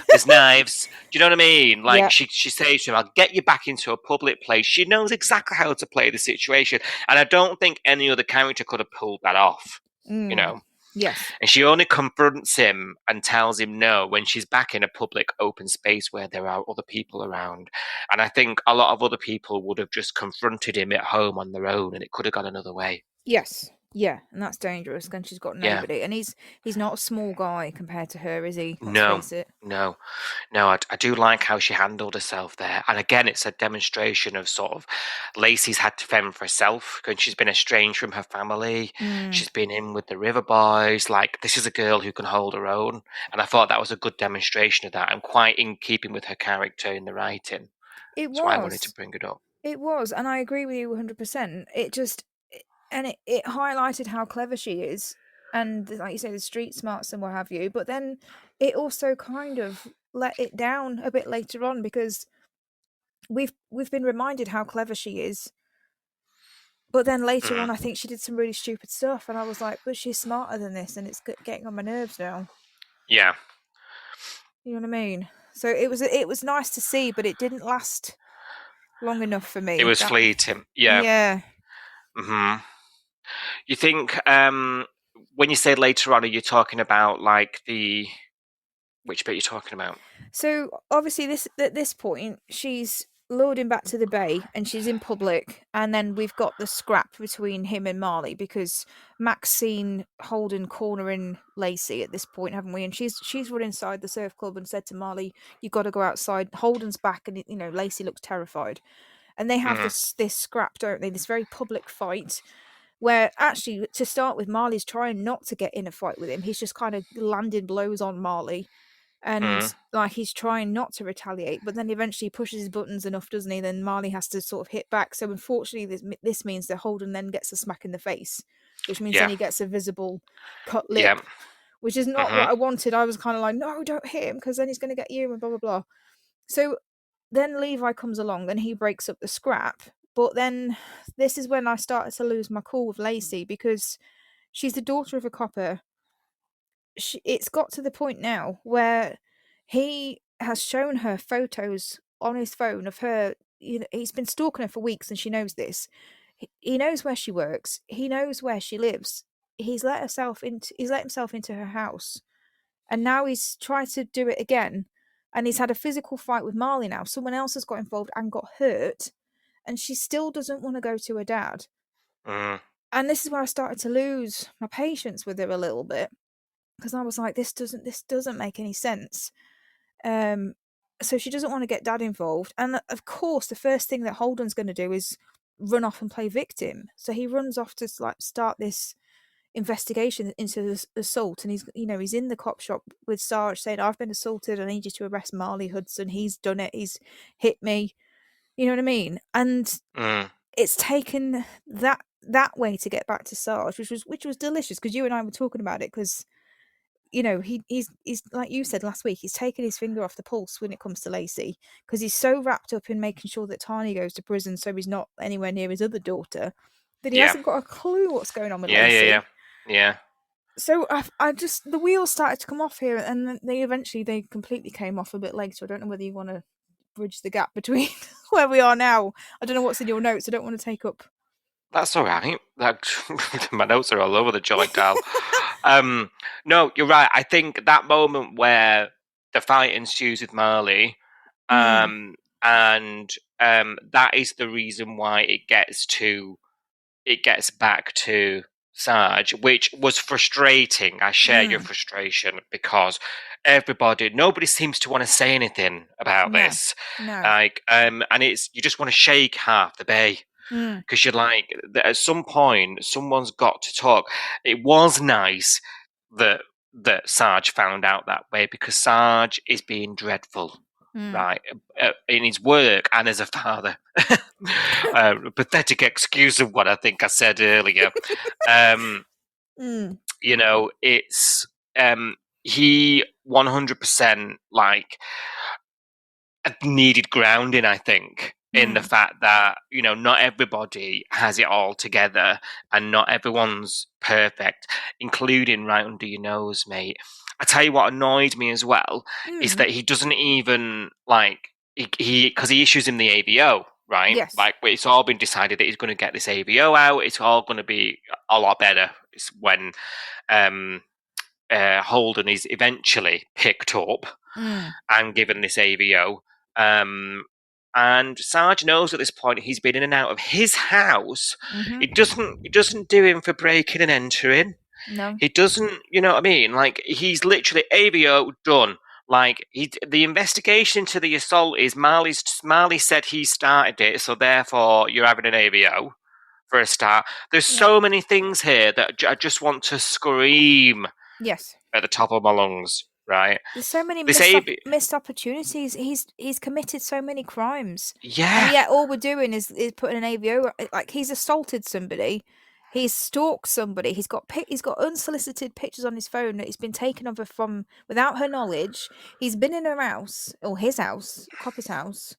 there's knives. Do you know what I mean? Like, she says to him, "I'll get you back into a public place." She knows exactly how to play the situation, and I don't think any other character could have pulled that off. Yes. And she only confronts him and tells him no when she's back in a public open space where there are other people around. And I think a lot of other people would have just confronted him at home on their own, and it could have gone another way. Yes. Yeah, and that's dangerous when she's got nobody. And he's not a small guy compared to her, is he? Let's face it. No. I do like how she handled herself there. And again, it's a demonstration of sort of Lacey's had to fend for herself, because she's been estranged from her family. She's been in with the River Boys. Like, this is a girl who can hold her own. And I thought that was a good demonstration of that, and quite in keeping with her character in the writing. That's why I wanted to bring it up. It was, and I agree with you 100%. It just... And it highlighted how clever she is, and like you say, the street smarts and what have you. But then it also kind of let it down a bit later on, because we've been reminded how clever she is. But then later on, I think she did some really stupid stuff, and I was like, but she's smarter than this, and it's getting on my nerves now. Yeah. You know what I mean? So it was nice to see, but it didn't last long enough for me. It was fleeting. Yeah. Yeah. Mm-hmm. You think when you say later on, are you talking about like which bit are you talking about? So obviously at this point she's lured him back to the bay, and she's in public, and then we've got the scrap between him and Marley, because Mac's seen Holden cornering Lacey at this point, haven't we? And she's run inside the surf club and said to Marley, "You've got to go outside." Holden's back, and Lacey looks terrified, and they have this scrap, don't they? This very public fight, where actually, to start with, Marley's trying not to get in a fight with him. He's just kind of landing blows on Marley, and like he's trying not to retaliate. But then eventually he pushes his buttons enough, doesn't he? Then Marley has to sort of hit back. So unfortunately, this means that Holden then gets a smack in the face, which means then he gets a visible cut lip, which is not what I wanted. I was kind of like, no, don't hit him, because then he's going to get you, and blah, blah, blah. So then Levi comes along, and he breaks up the scrap. But then this is when I started to lose my cool with Lacey, because she's the daughter of a copper. It's got to the point now where he has shown her photos on his phone of her. He's been stalking her for weeks, and she knows this. He knows where she works. He knows where she lives. He's let himself into her house, and now he's tried to do it again. And he's had a physical fight with Marley now. Someone else has got involved and got hurt. And she still doesn't want to go to her dad. And this is where I started to lose my patience with her a little bit, because I was like, this doesn't make any sense. So she doesn't want to get dad involved, and of course the first thing that Holden's going to do is run off and play victim. So he runs off to start this investigation into the assault, and he's in the cop shop with Sarge saying, "I've been assaulted, I need you to arrest Marley Hudson, he's done it, he's hit me." You know what I mean? And it's taken that that way to get back to Sarge, which was delicious because you and I were talking about it because. You know, he's like you said last week, he's taken his finger off the pulse when it comes to Lacey because he's so wrapped up in making sure that Tane goes to prison so he's not anywhere near his other daughter that he hasn't got a clue what's going on with Lacey. Yeah. So I just the wheels started to come off here, and then they completely came off a bit later. I don't know whether you want to bridge the gap between where we are now. I don't know what's in your notes. I don't want to take up. That's all right. My notes are all over the joint, Gal. No, you're right. I think that moment where the fight ensues with Marley, and that is the reason why it gets back to Sarge, which was frustrating. I share your frustration because nobody seems to want to say anything about this. No. Like, and it's you just want to shake half the bay. Because you're like, at some point, someone's got to talk. It was nice that Sarge found out that way because Sarge is being dreadful, right, in his work and as a father. Pathetic excuse of what I think I said earlier. You know, it's he 100% like needed grounding, I think. In the fact that, you know, not everybody has it all together and not everyone's perfect, including right under your nose, mate. I tell you what annoyed me as well is that he doesn't even, like, because he issues him the AVO, right? Yes. Like, it's all been decided that he's going to get this AVO out. It's all going to be a lot better. It's when Holden is eventually picked up and given this AVO. And Sarge knows at this point he's been in and out of his house. It doesn't do him for breaking and entering. No. He doesn't, you know what I mean? Like, he's literally AVO done. Like, the investigation into the assault is Marley said he started it, so therefore you're having an AVO for a start. There's so many things here that I just want to scream at the top of my lungs. Right. There's so many missed opportunities. He's committed so many crimes. Yeah. And yet all we're doing is putting an AVO. Like, he's assaulted somebody, he's stalked somebody, he's got unsolicited pictures on his phone that he's been taken of her from without her knowledge. He's been in her house, or his house, Copper's house.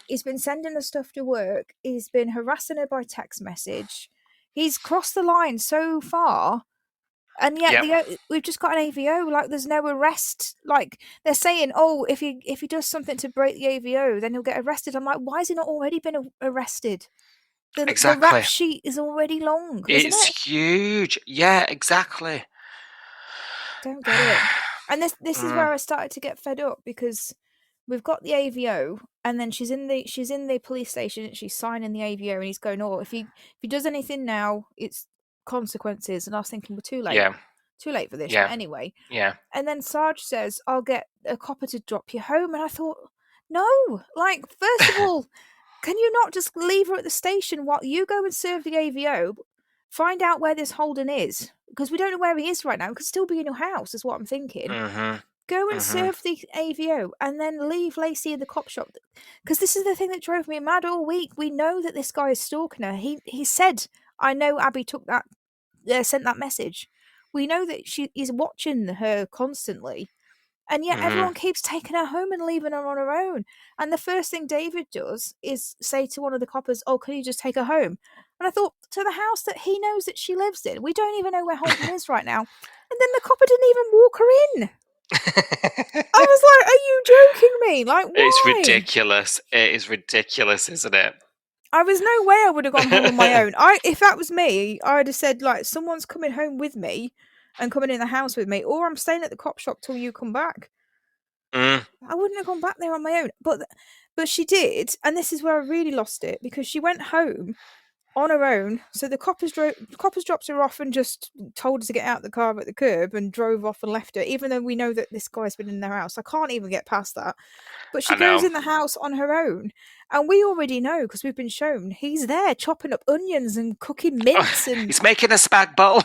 He's been sending her stuff to work. He's been harassing her by text message. He's crossed the line so far. And yet we've just got an AVO. Like, there's no arrest. Like, they're saying, oh, if he does something to break the AVO, then he'll get arrested. I'm like, why has he not already been arrested? The rap sheet is already long. It's huge. Yeah, exactly. Don't get it. And this is where I started to get fed up because we've got the AVO, and then she's in the police station. And she's signing the AVO, and he's going, oh, if he does anything now, it's consequences. And I was thinking, we're too late. Too late for this. But anyway. And then Sarge says, I'll get a copper to drop you home. And I thought, no, like, first of all, can you not just leave her at the station while you go and serve the AVO, find out where this Holden is? Because we don't know where he is right now. He could still be in your house, is what I'm thinking. Go and serve the AVO and then leave Lacey in the cop shop. Because this is the thing that drove me mad all week. We know that this guy is stalking her. He said, I know Abby sent that message. We know that he's watching her constantly. And yet everyone keeps taking her home and leaving her on her own. And the first thing David does is say to one of the coppers, oh, can you just take her home? And I thought, to the house that he knows that she lives in. We don't even know where Holden is right now. And then the copper didn't even walk her in. I was like, are you joking me? Like, why? It's ridiculous. It is ridiculous, isn't it? I was no way I would have gone home on my own. If that was me, I'd have said, like, someone's coming home with me and coming in the house with me, or I'm staying at the cop shop till you come back. I wouldn't have gone back there on my own. But she did, and this is where I really lost it, because she went home on her own. So the coppers dropped her off and just told her to get out the car at the curb and drove off and left her, even though we know that this guy's been in their house. I can't even get past that. But she goes in the house on her own, and we already know, because we've been shown, he's there chopping up onions and cooking mince. And he's making a spag bowl.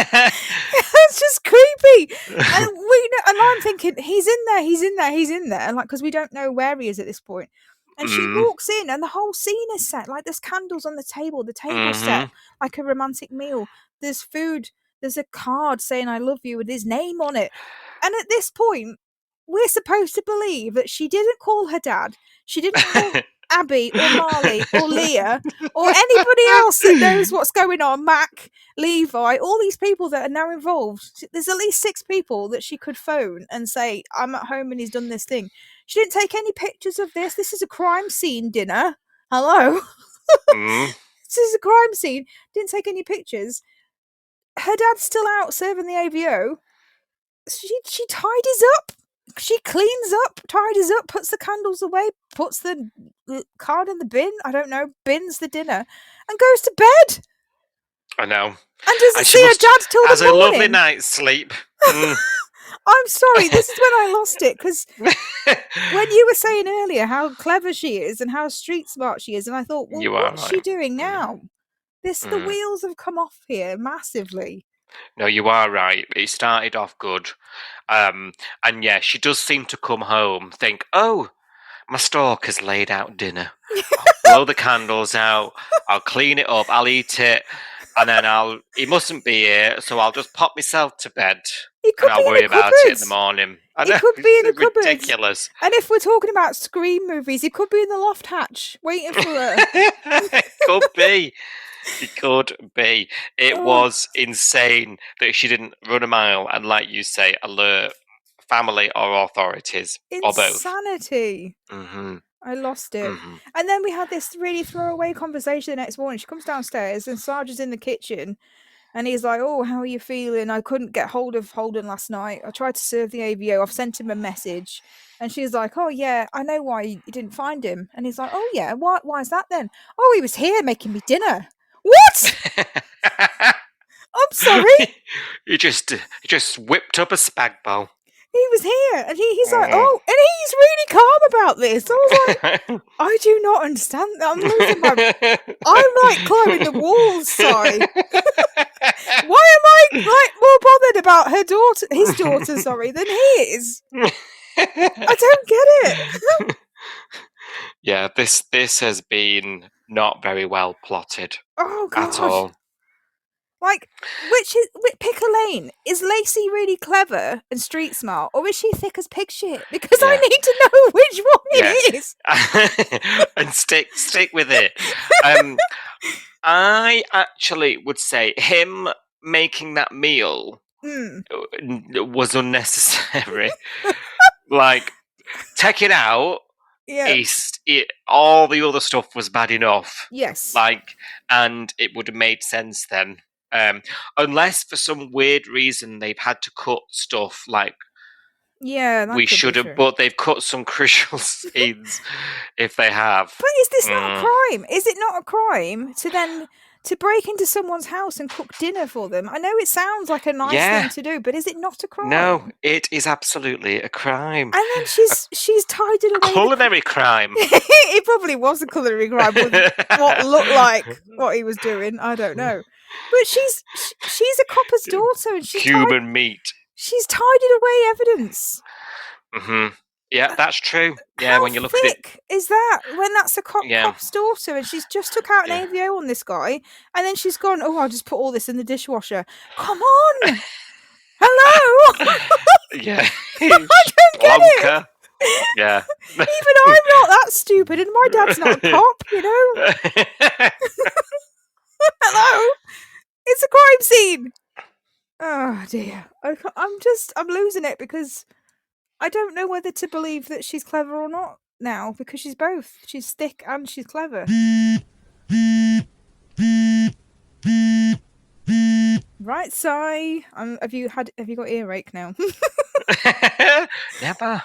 It's just creepy. And we know, and I'm thinking, he's in there, and like, because we don't know where he is at this point. And she walks in, and the whole scene is set. Like, there's candles on the table's set like a romantic meal. There's food, there's a card saying I love you with his name on it. And at this point, we're supposed to believe that she didn't call her dad, she didn't call Abby or Marley or Leah or anybody else that knows what's going on, Mac, Levi, all these people that are now involved. There's at least 6 people that she could phone and say, I'm at home and he's done this thing. She didn't take any pictures of this. This is a crime scene dinner. Hello? This is a crime scene. Didn't take any pictures. Her dad's still out serving the AVO. She tidies up. She cleans up, tidies up, puts the candles away, puts the card in the bin, I don't know, bins the dinner, and goes to bed. I know. And doesn't see her dad till the morning. Has a lovely night's sleep. I'm sorry, this is when I lost it, because when you were saying earlier how clever she is and how street smart she is, and I thought, well, what's she doing now? The wheels have come off here massively. No, you are right. It started off good. And yeah, she does seem to come home, think, oh, my stalker's laid out dinner. I'll blow the candles out, I'll clean it up, I'll eat it, and then he mustn't be here, so I'll just pop myself to bed. And I'll worry about it in the morning. He could be in the cupboard. Ridiculous. And if we're talking about Scream movies, he could be in the loft hatch, waiting for her. Could be. It could be. It was insane that she didn't run a mile and, like you say, alert family or authorities. Insanity. Or both. I lost it. And then we had this really throwaway conversation the next morning. She comes downstairs and Sarge is in the kitchen and he's like, oh, how are you feeling? I couldn't get hold of Holden last night. I tried to serve the AVO. I've sent him a message. And she's like, oh, yeah, I know why you didn't find him. And he's like, oh, yeah, why is that then? Oh, he was here making me dinner. What? I'm sorry. He just whipped up a spag bowl. He was here, and he's like, oh, and he's really calm about this. I was like, I do not understand that. I'm losing I'm like climbing the walls, sorry. Why am I like more bothered about his daughter, sorry, than he is? I don't get it. Yeah, this has been not very well plotted. Oh God. At all. Like, pick a lane. Is Lacey really clever and street smart, or is she thick as pig shit? Because I need to know which one it is. And stick with it. I actually would say him making that meal was unnecessary. Like, take it out. Yeah. All the other stuff was bad enough. Yes. Like, and it would have made sense then. Unless for some weird reason they've had to cut stuff like we should have, but they've cut some crucial scenes if they have. But is this not a crime? Is it not a crime to break into someone's house and cook dinner for them? I know it sounds like a nice thing to do, but is it not a crime? No, it is absolutely a crime. And then she's tied it away. Culinary crime. It probably was a culinary crime with what looked like what he was doing. I don't know. But she's a copper's daughter, and she's human meat. She's tidied away evidence. Yeah, that's true. Yeah, How when you look at it, thick is that? When that's a cop's daughter, and she's just took out an AVO on this guy, and then she's gone, oh, I'll just put all this in the dishwasher. Come on, hello. Yeah, I don't get it. Yeah, even I'm not that stupid, and my dad's not a cop, you know. Hello, it's a crime scene. Oh dear, I'm losing it because I don't know whether to believe that she's clever or not now, because she's both. She's thick and she's clever. Right, Si. Have you got earache now? Never.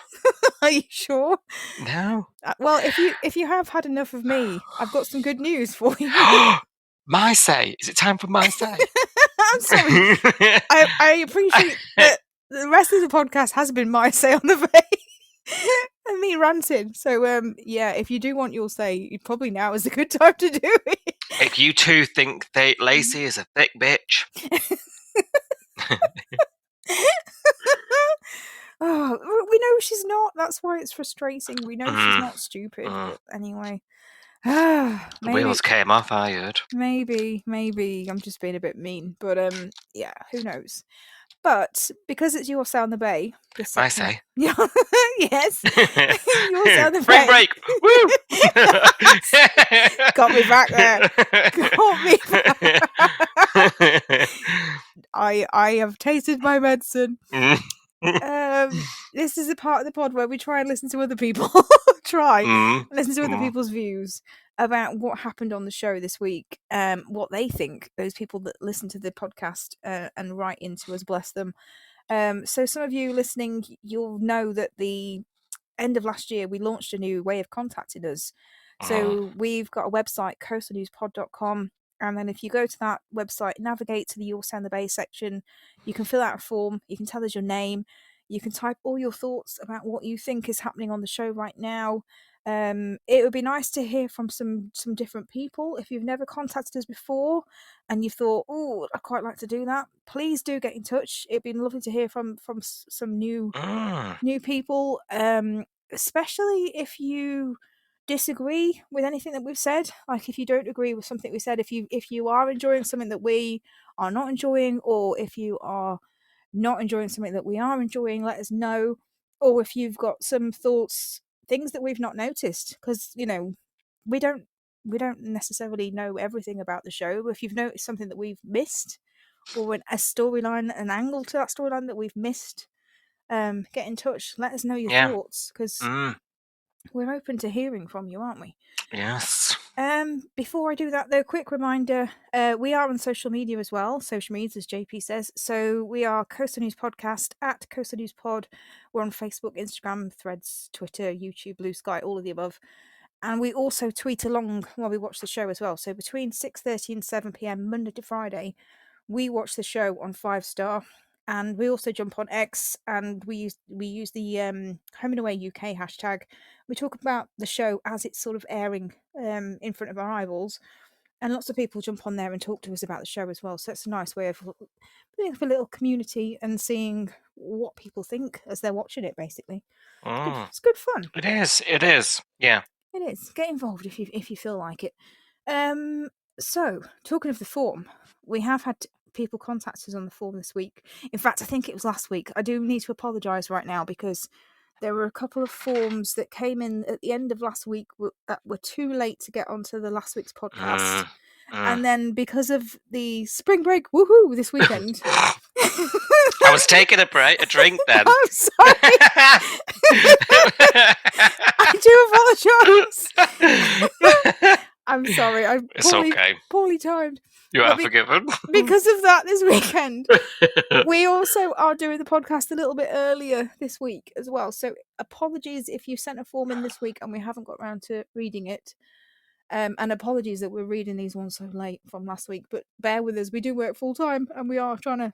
Are you sure? No. Well, if you have had enough of me, I've got some good news for you. My say. Is it time for my say? I'm sorry. I appreciate that the rest of the podcast has been my say on the way and me ranting. So, yeah, if you do want your say, probably now is a good time to do it. If you two think Lacey is a thick bitch. Oh, we know she's not. That's why it's frustrating. We know she's not stupid, but anyway. The Maybe, wheels came off, I heard. maybe I'm just being a bit mean, but yeah, who knows? But because it's Your Sound the Bay, this I section, say. yeah, yes, Your Sound the Spring Bay. break! Woo! Got me back there. Got me back. I have tasted my medicine. This is a part of the pod where we try and listen to other people. Listen to other people's views about what happened on the show this week, what they think, those people that listen to the podcast and write into us, bless them. So some of you listening, you'll know that the end of last year we launched a new way of contacting us. So we've got a website, coastalnewspod.com, and then if you go to that website, navigate to the Your Sound the Bay section, you can fill out a form, you can tell us your name, you can type all your thoughts about what you think is happening on the show right now. It would be nice to hear from some different people. If you've never contacted us before and you thought, oh, I'd quite like to do that, please do get in touch. It'd be lovely to hear from some new people, especially if you disagree with anything that we've said. Like if you don't agree with something we said, if you are enjoying something that we are not enjoying, or if you are not enjoying something that we are enjoying, let us know. Or if you've got some thoughts, things that we've not noticed, because we don't necessarily know everything about the show. If you've noticed something that we've missed, or a storyline, an angle to that storyline that we've missed, get in touch, let us know your thoughts, because we're open to hearing from you, aren't we? Yes. Before I do that, though, quick reminder, we are on social media as well. Social media, as JP says. So we are Coastal News Podcast at Coastal News Pod. We're on Facebook, Instagram, Threads, Twitter, YouTube, Blue Sky, all of the above. And we also tweet along while we watch the show as well. So between 6:30 and 7 p.m, Monday to Friday, we watch the show on 5-star. And we also jump on X, and we use the Home and Away UK hashtag. We talk about the show as it's sort of airing in front of our eyeballs, and lots of people jump on there and talk to us about the show as well. So it's a nice way of building up a little community and seeing what people think as they're watching it. Basically, it's good fun. It is. Yeah. It is. Get involved if you feel like it. So talking of the form, we have had people contact us on the form this week. In fact, I think it was last week. I do need to apologise right now because there were a couple of forms that came in at the end of last week that were too late to get onto the last week's podcast. And then because of the spring break, woohoo, this weekend. I was taking a drink then. I'm sorry. I do apologise. I'm sorry. It's okay. Poorly timed. You are forgiven. Because of that this weekend, we also are doing the podcast a little bit earlier this week as well. So apologies if you sent a form in this week and we haven't got around to reading it. And apologies that we're reading these ones so late from last week. But bear with us. We do work full time and we are trying to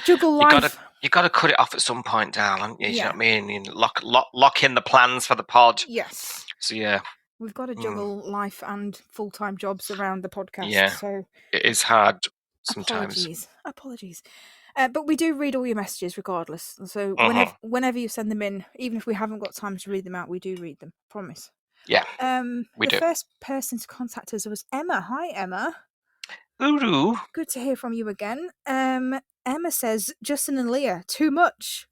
juggle life. You got to cut it off at some point, darling. You know what I mean? You lock in the plans for the pod. Yes. So yeah. We've got to juggle life and full-time jobs around the podcast. Yeah, so it is hard sometimes. Apologies. But we do read all your messages regardless. So whenever you send them in, even if we haven't got time to read them out, we do read them. Promise. Yeah, we do. The first person to contact us was Emma. Hi, Emma. Uru. Good to hear from you again. Emma says, Justin and Leah, too much.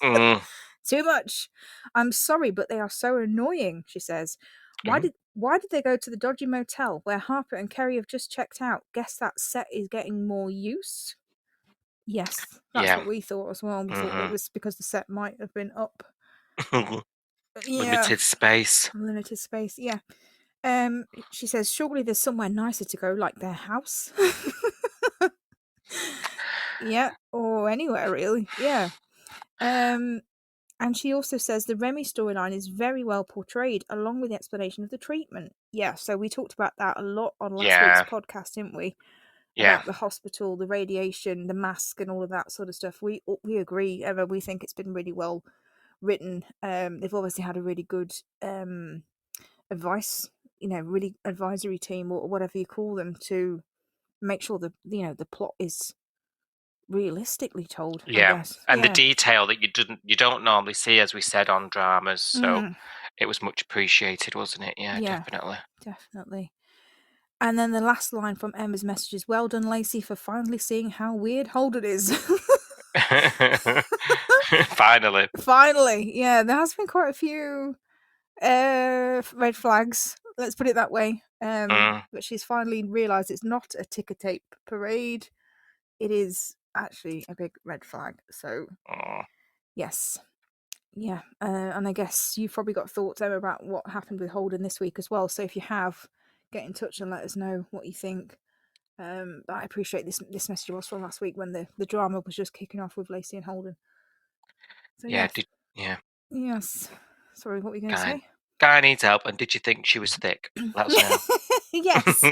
Too much. I'm sorry, but they are so annoying, she says. Why did they go to the dodgy motel where Harper and Kerry have just checked out? Guess that set is getting more use? Yes, that's what we thought as well. We thought it was because the set might have been up. Limited space, yeah. She says, surely there's somewhere nicer to go, like their house. Yeah, or anywhere really. Yeah. And she also says the Remy storyline is very well portrayed, along with the explanation of the treatment. Yeah, so we talked about that a lot on last week's podcast, didn't we? Yeah. About the hospital, the radiation, the mask, and all of that sort of stuff. We agree, Emma. We think it's been really well written. They've obviously had a really good advice, really advisory team or whatever you call them to make sure the plot is realistically told. I Yeah, guess. and the Yeah. detail that you don't normally see, as we said, on dramas. So Mm. it was much appreciated, wasn't it? Yeah, Yeah. definitely. Definitely. And then the last line from Emma's message is, "Well done, Lacey, for finally seeing how weird Holden is." Finally. Finally, yeah, there has been quite a few red flags. Let's put it that way. But she's finally realised it's not a ticker tape parade. It is actually a big red flag. So, Oh. yes. Yeah. And I guess you've probably got thoughts, Emma, about what happened with Holden this week as well. So if you have, get in touch and let us know what you think. But I appreciate this message was from last week when the drama was just kicking off with Lacey and Holden. So Yeah, yes. Yes. Sorry, what were you going to say? Guy needs help, and did you think she was thick? Let us know. Yes.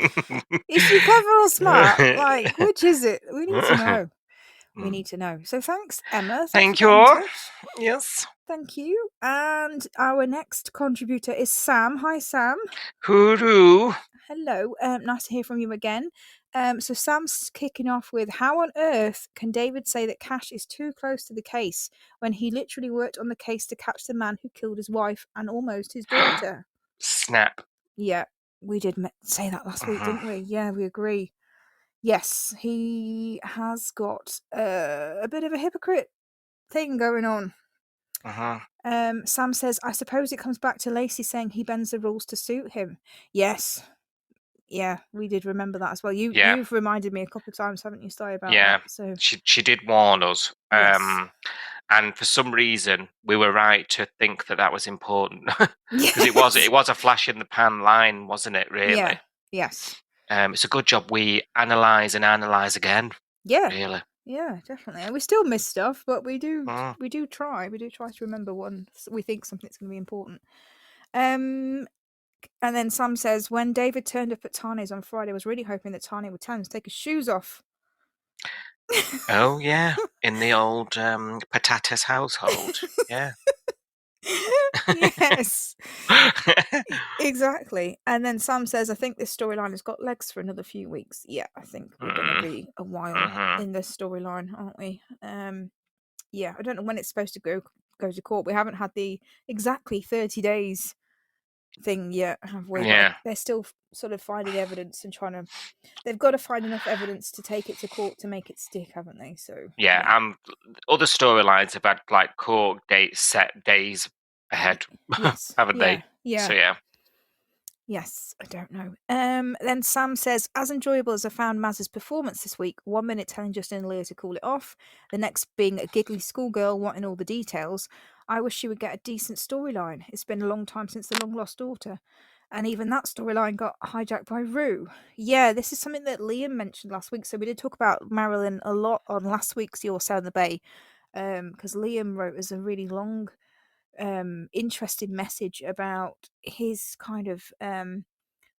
Is she clever or smart? Like, which is it? We need to know. We need to know. So thanks, Emma. Thank Thanks for getting in you. touch. Yes. Thank you. And our next contributor is Sam. Hi, Sam. Hooroo. Hello. Nice to hear from you again. So Sam's kicking off with, how on earth can David say that Cash is too close to the case when he literally worked on the case to catch the man who killed his wife and almost his daughter? Snap. Yeah, we did say that last week, didn't we? Yeah, we agree. Yes, he has got a bit of a hypocrite thing going on. Sam says, I suppose it comes back to Lacey saying he bends the rules to suit him. Yes. Yeah, we did remember that as well. You've reminded me a couple of times, haven't you, Sty, about that? So she did warn us. Yes. And for some reason, we were right to think that was important because Yes. it was a flash in the pan line, wasn't it? Really. Yeah. Yes. It's a good job we analyse again. Yeah. Really. Yeah, definitely. And we still miss stuff, but we do try. We do try to remember when we think something's going to be important. And then Sam says, when David turned up at Tane's on Friday, I was really hoping that Tane would tell him to take his shoes off. Oh, yeah. In the old Patatas household. Yeah. Yes. Exactly. And then Sam says, I think this storyline has got legs for another few weeks. Yeah, I think we're going to be a while in this storyline, aren't we? Yeah, I don't know when it's supposed to go to court. We haven't had the exactly 30 days thing yet, have we? Yeah. Like, they're still sort of finding evidence and trying to. They've got to find enough evidence to take it to court to make it stick, haven't they? So other storylines have had like court dates set days ahead, yes, haven't they? Yeah. So yeah. Yes, I don't know. Then Sam says, as enjoyable as I found Maz's performance this week, 1 minute telling Justin and Leah to call it off, the next being a giggly schoolgirl wanting all the details, I wish she would get a decent storyline. It's been a long time since the long lost daughter. And even that storyline got hijacked by Rue. Yeah, this is something that Liam mentioned last week. So we did talk about Marilyn a lot on last week's Your Sail in the Bay. Because Liam wrote us a really long interesting message about his kind of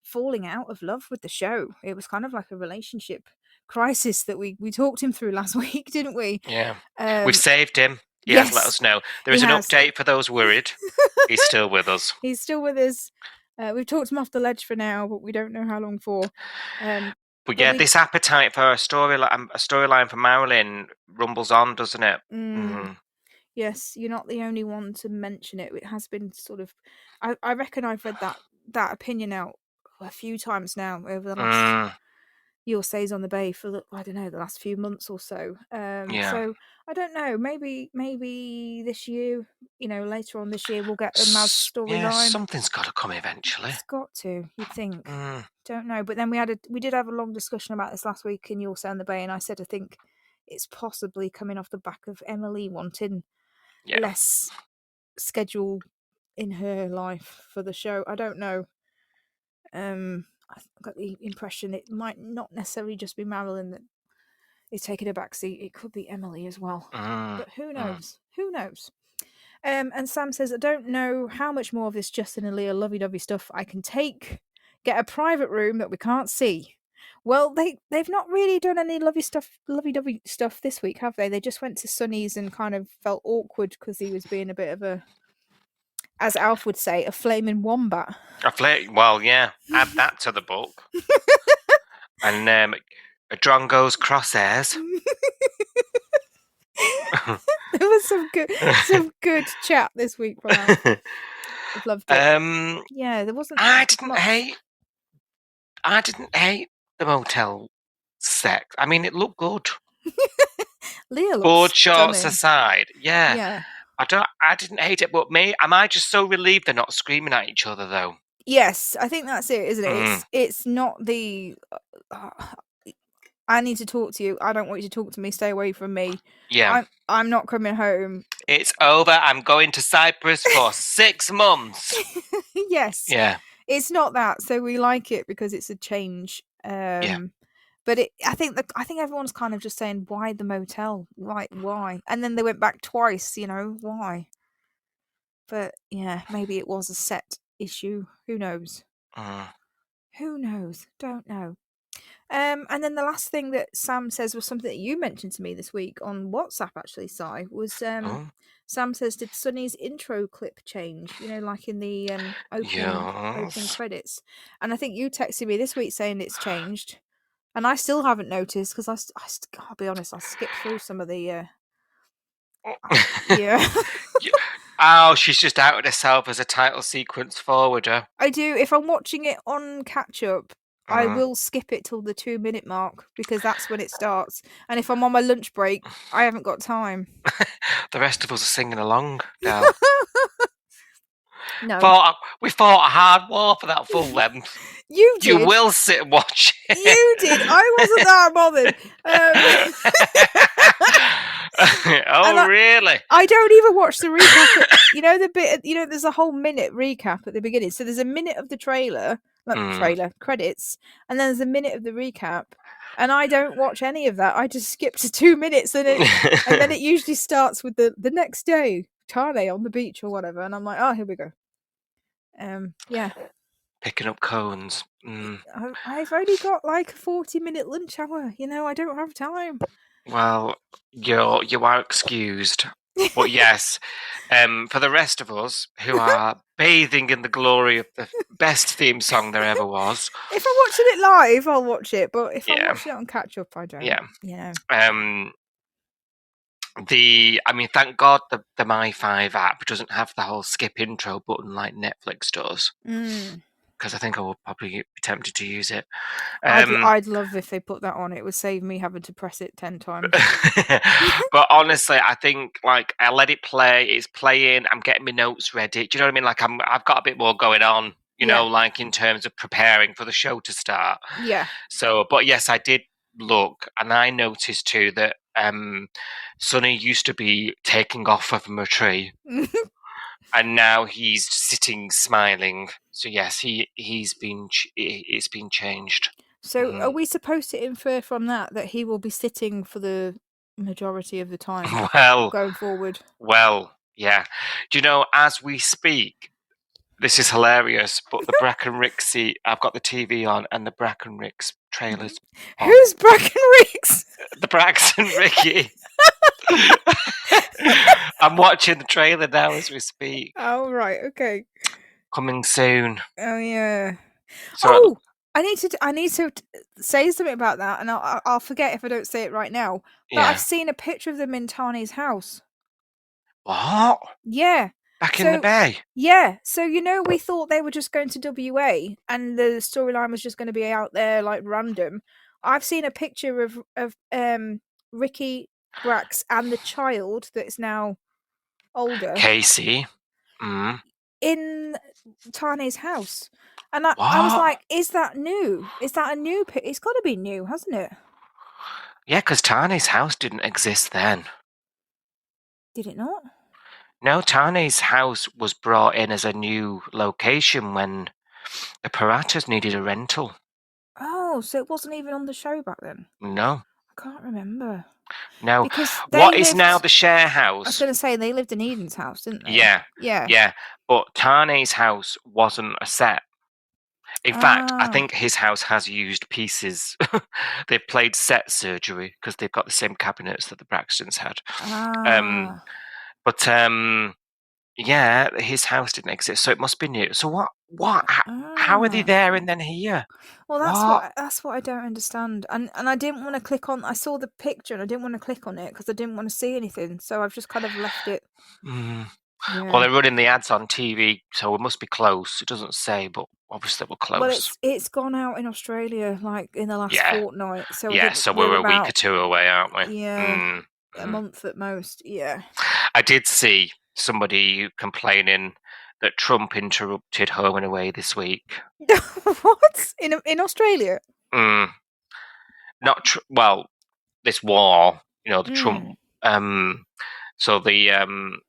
falling out of love with the show. It was kind of like a relationship crisis that we talked him through last week, didn't we? Yeah. We've saved him. He yes, has let us know. There is an update for those worried. He's still with us. He's still with us. We've talked him off the ledge for now, but we don't know how long for. But yeah, this appetite for a storyline for Marilyn rumbles on, doesn't it? Yes, you're not the only one to mention it. It has been sort of. I reckon I've read that opinion out a few times now over the last Your Says on the Bay for the last few months or so. So I don't know. Maybe this year, later on this year, we'll get a Maz storyline. Yeah, something's got to come eventually. It's got to. You'd think. Don't know. But then we did have a long discussion about this last week in Your Say on the Bay, and I said I think it's possibly coming off the back of Emily wanting less schedule in her life for the show. I don't know. I got the impression it might not necessarily just be Marilyn that is taking a backseat. It could be Emily as well. But who knows? Who knows? And Sam says, I don't know how much more of this Justin and Leah lovey-dovey stuff I can take. Get a private room that we can't see. Well, they've not really done any lovey-dovey stuff this week, have they? They just went to Sonny's and kind of felt awkward because he was being a bit of a, as Alf would say, a flaming wombat. Well, yeah, add that to the book. And Drongo's crosshairs. There was some good chat this week from Alf. I've loved it. Yeah, there wasn't I didn't much. hate the motel set. I mean, it looked good. Leah Board looks shorts stunning. aside, yeah. Yeah. I didn't hate it, but am I just so relieved they're not screaming at each other though? Yes, I think that's it, isn't it? It's not the I need to talk to you. I don't want you to talk to me. Stay away from me. Yeah. I'm not coming home. It's over. I'm going to Cyprus for 6 months. Yes. Yeah. It's not that. So we like it because it's a change. But I think everyone's kind of just saying, why the motel? Why? And then they went back twice, why? But yeah, maybe it was a set issue. Who knows? Who knows? Don't know. And then the last thing that Sam says was something that you mentioned to me this week on WhatsApp, actually, Si, was Sam says, did Sunny's intro clip change? Like in the opening credits. And I think you texted me this week saying it's changed. And I still haven't noticed because I'll be honest, I skipped through some of the... yeah. Oh, she's just outed herself as a title sequence forwarder. I do. If I'm watching it on catch-up, I will skip it till the 2-minute mark because that's when it starts. And if I'm on my lunch break, I haven't got time. The rest of us are singing along, Del. No. We fought a hard war for that full length. You did. You will sit and watch it. You did. I wasn't that bothered. Really? I don't even watch the recap. The bit. There's a whole minute recap at the beginning. So there's a minute of the trailer credits, and then there's a minute of the recap. And I don't watch any of that. I just skip to 2 minutes, and then it usually starts with the next day, Tane on the beach or whatever. And I'm like, oh, here we go. Yeah. Picking up cones. I've only got like a 40-minute lunch hour. I don't have time. Well, you are excused. But yes, for the rest of us who are bathing in the glory of the best theme song there ever was. If I'm watching it live, I'll watch it. But if I'm watching it on catch up, I don't. Yeah. Thank God the My5 app doesn't have the whole skip intro button like Netflix does. Because I think I would probably be tempted to use it. I'd love if they put that on. It would save me having to press it 10 times. But honestly, I think I let it play. It's playing. I'm getting my notes ready. Do you know what I mean? I've got a bit more going on. In terms of preparing for the show to start. Yeah. So, but yes, I did look, and I noticed too that Sonny used to be taking off from a tree. And now he's sitting smiling. So yes, it's been changed. So are we supposed to infer from that he will be sitting for the majority of the time going forward? Well, yeah. Do you know, as we speak, this is hilarious, but the Bracken Rixie, I've got the TV on and the Bracken Rix trailers on. Who's Bracken Rix? The Braxton Ricky. I'm watching the trailer now as we speak. Oh, right, okay. Coming soon. Oh, yeah. So, I need to say something about that, and I'll forget if I don't say it right now. But I've seen a picture of them in Tane's house. What? Yeah. Back in the bay? Yeah. So, we thought they were just going to WA, and the storyline was just going to be out there, like, random. I've seen a picture of Ricky, Brax, and the child that's now older. Casey. In Tane's house. And I was like, is that new? Is that a new pic? It's got to be new, hasn't it? Yeah, because Tane's house didn't exist then. Did it not? No, Tane's house was brought in as a new location when the Paratas needed a rental. Oh, so it wasn't even on the show back then? No. I can't remember. No. Because what is now the share house? I was going to say, they lived in Eden's house, didn't they? Yeah. Yeah. But Tane's house wasn't a set. In fact, I think his house has used pieces. They've played set surgery because they've got the same cabinets that the Braxtons had. But Yeah, his house didn't exist, so it must be new. So what? How are they there and then here? Well, that's what I don't understand. And I didn't want to click on. I saw the picture and I didn't want to click on it because I didn't want to see anything. So I've just kind of left it. Mm. Yeah. Well, they're running the ads on TV, so we must be close. It doesn't say, but obviously we're close. Well, it's gone out in Australia like in the last fortnight. So I think so we're a week or two away, aren't we? Yeah, a month at most. Yeah. I did see somebody complaining that Trump interrupted Home and Away this week. What? In Australia? Well, this war, the Trump. So the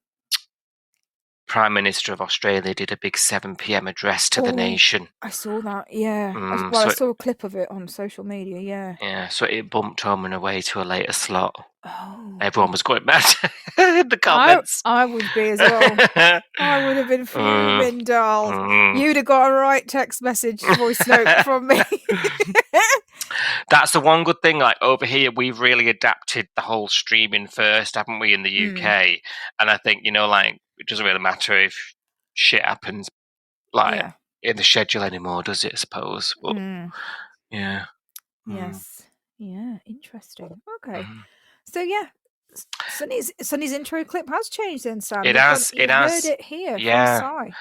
Prime Minister of Australia did a big 7 p.m. address to the nation. I saw that, yeah. I saw a clip of it on social media, yeah. Yeah, so it bumped Home and Away to a later slot. Oh. Everyone was going mad in the comments. I would be as well. I would have been fuming, doll. You'd have got a right text message voice note from me. That's the one good thing. Like over here, we've really adapted the whole streaming first, haven't we, in the UK? And I think, it doesn't really matter if shit happens in the schedule anymore, does it, I suppose? But, yeah. Yes. Yeah, interesting. Okay. So, yeah, Sunny's intro clip has changed then, Sam. It has. Heard it here from Si.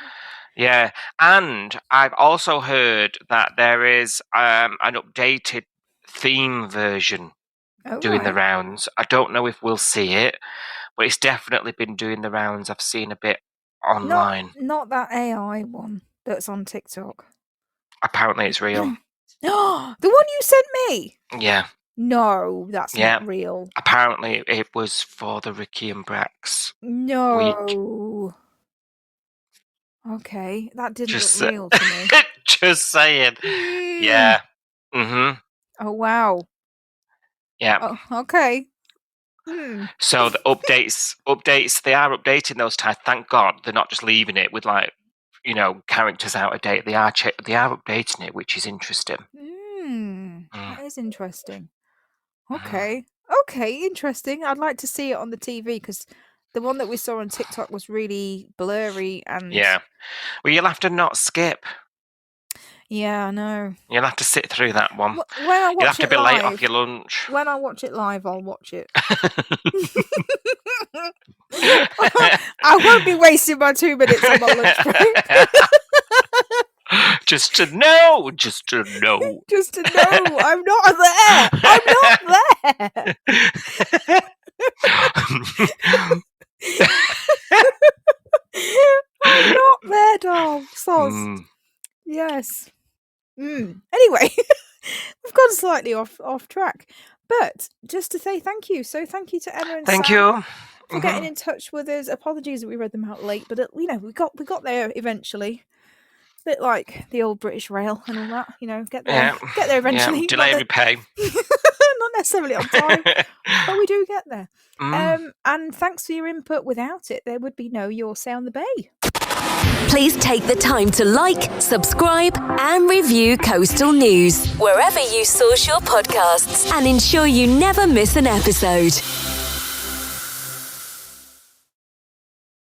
Yeah, and I've also heard that there is an updated theme version doing the rounds. I don't know if we'll see it, but it's definitely been doing the rounds. I've seen a bit online. Not that AI one that's on TikTok. Apparently it's real. The one you sent me? Yeah. No, that's not real. Apparently it was for the Ricky and Brax week. Okay, that didn't look real to me. Just saying. Yeah. Mm-hmm. Oh, wow. Yeah. Oh, okay. So the updates, they are updating those tags. Thank God they're not just leaving it with characters out of date. They are updating it, which is interesting. That is interesting. Okay, interesting. I'd like to see it on the TV because the one that we saw on TikTok was really blurry and well, you'll have to not skip. Yeah, I know. You'll have to sit through that one. When I watch You'll have to be live, late off your lunch. When I watch it live, I'll watch it. I won't be wasting my 2 minutes on my lunch break. Just to know. Just to know. I'm not there. I'm not there, doll. Sauce. Yes. Anyway, we've gone slightly off track. But just to say thank you. So thank you to Emma and Thank Sam you for getting in touch with us. Apologies that we read them out late, but we got there eventually. A bit like the old British Rail and all that, get there eventually. Yeah. Delay repay. Not necessarily on time, but we do get there. And thanks for your input. Without it, there would be no Your Say on the Bay. Please take the time to like, subscribe, and review Coastal News wherever you source your podcasts and ensure you never miss an episode.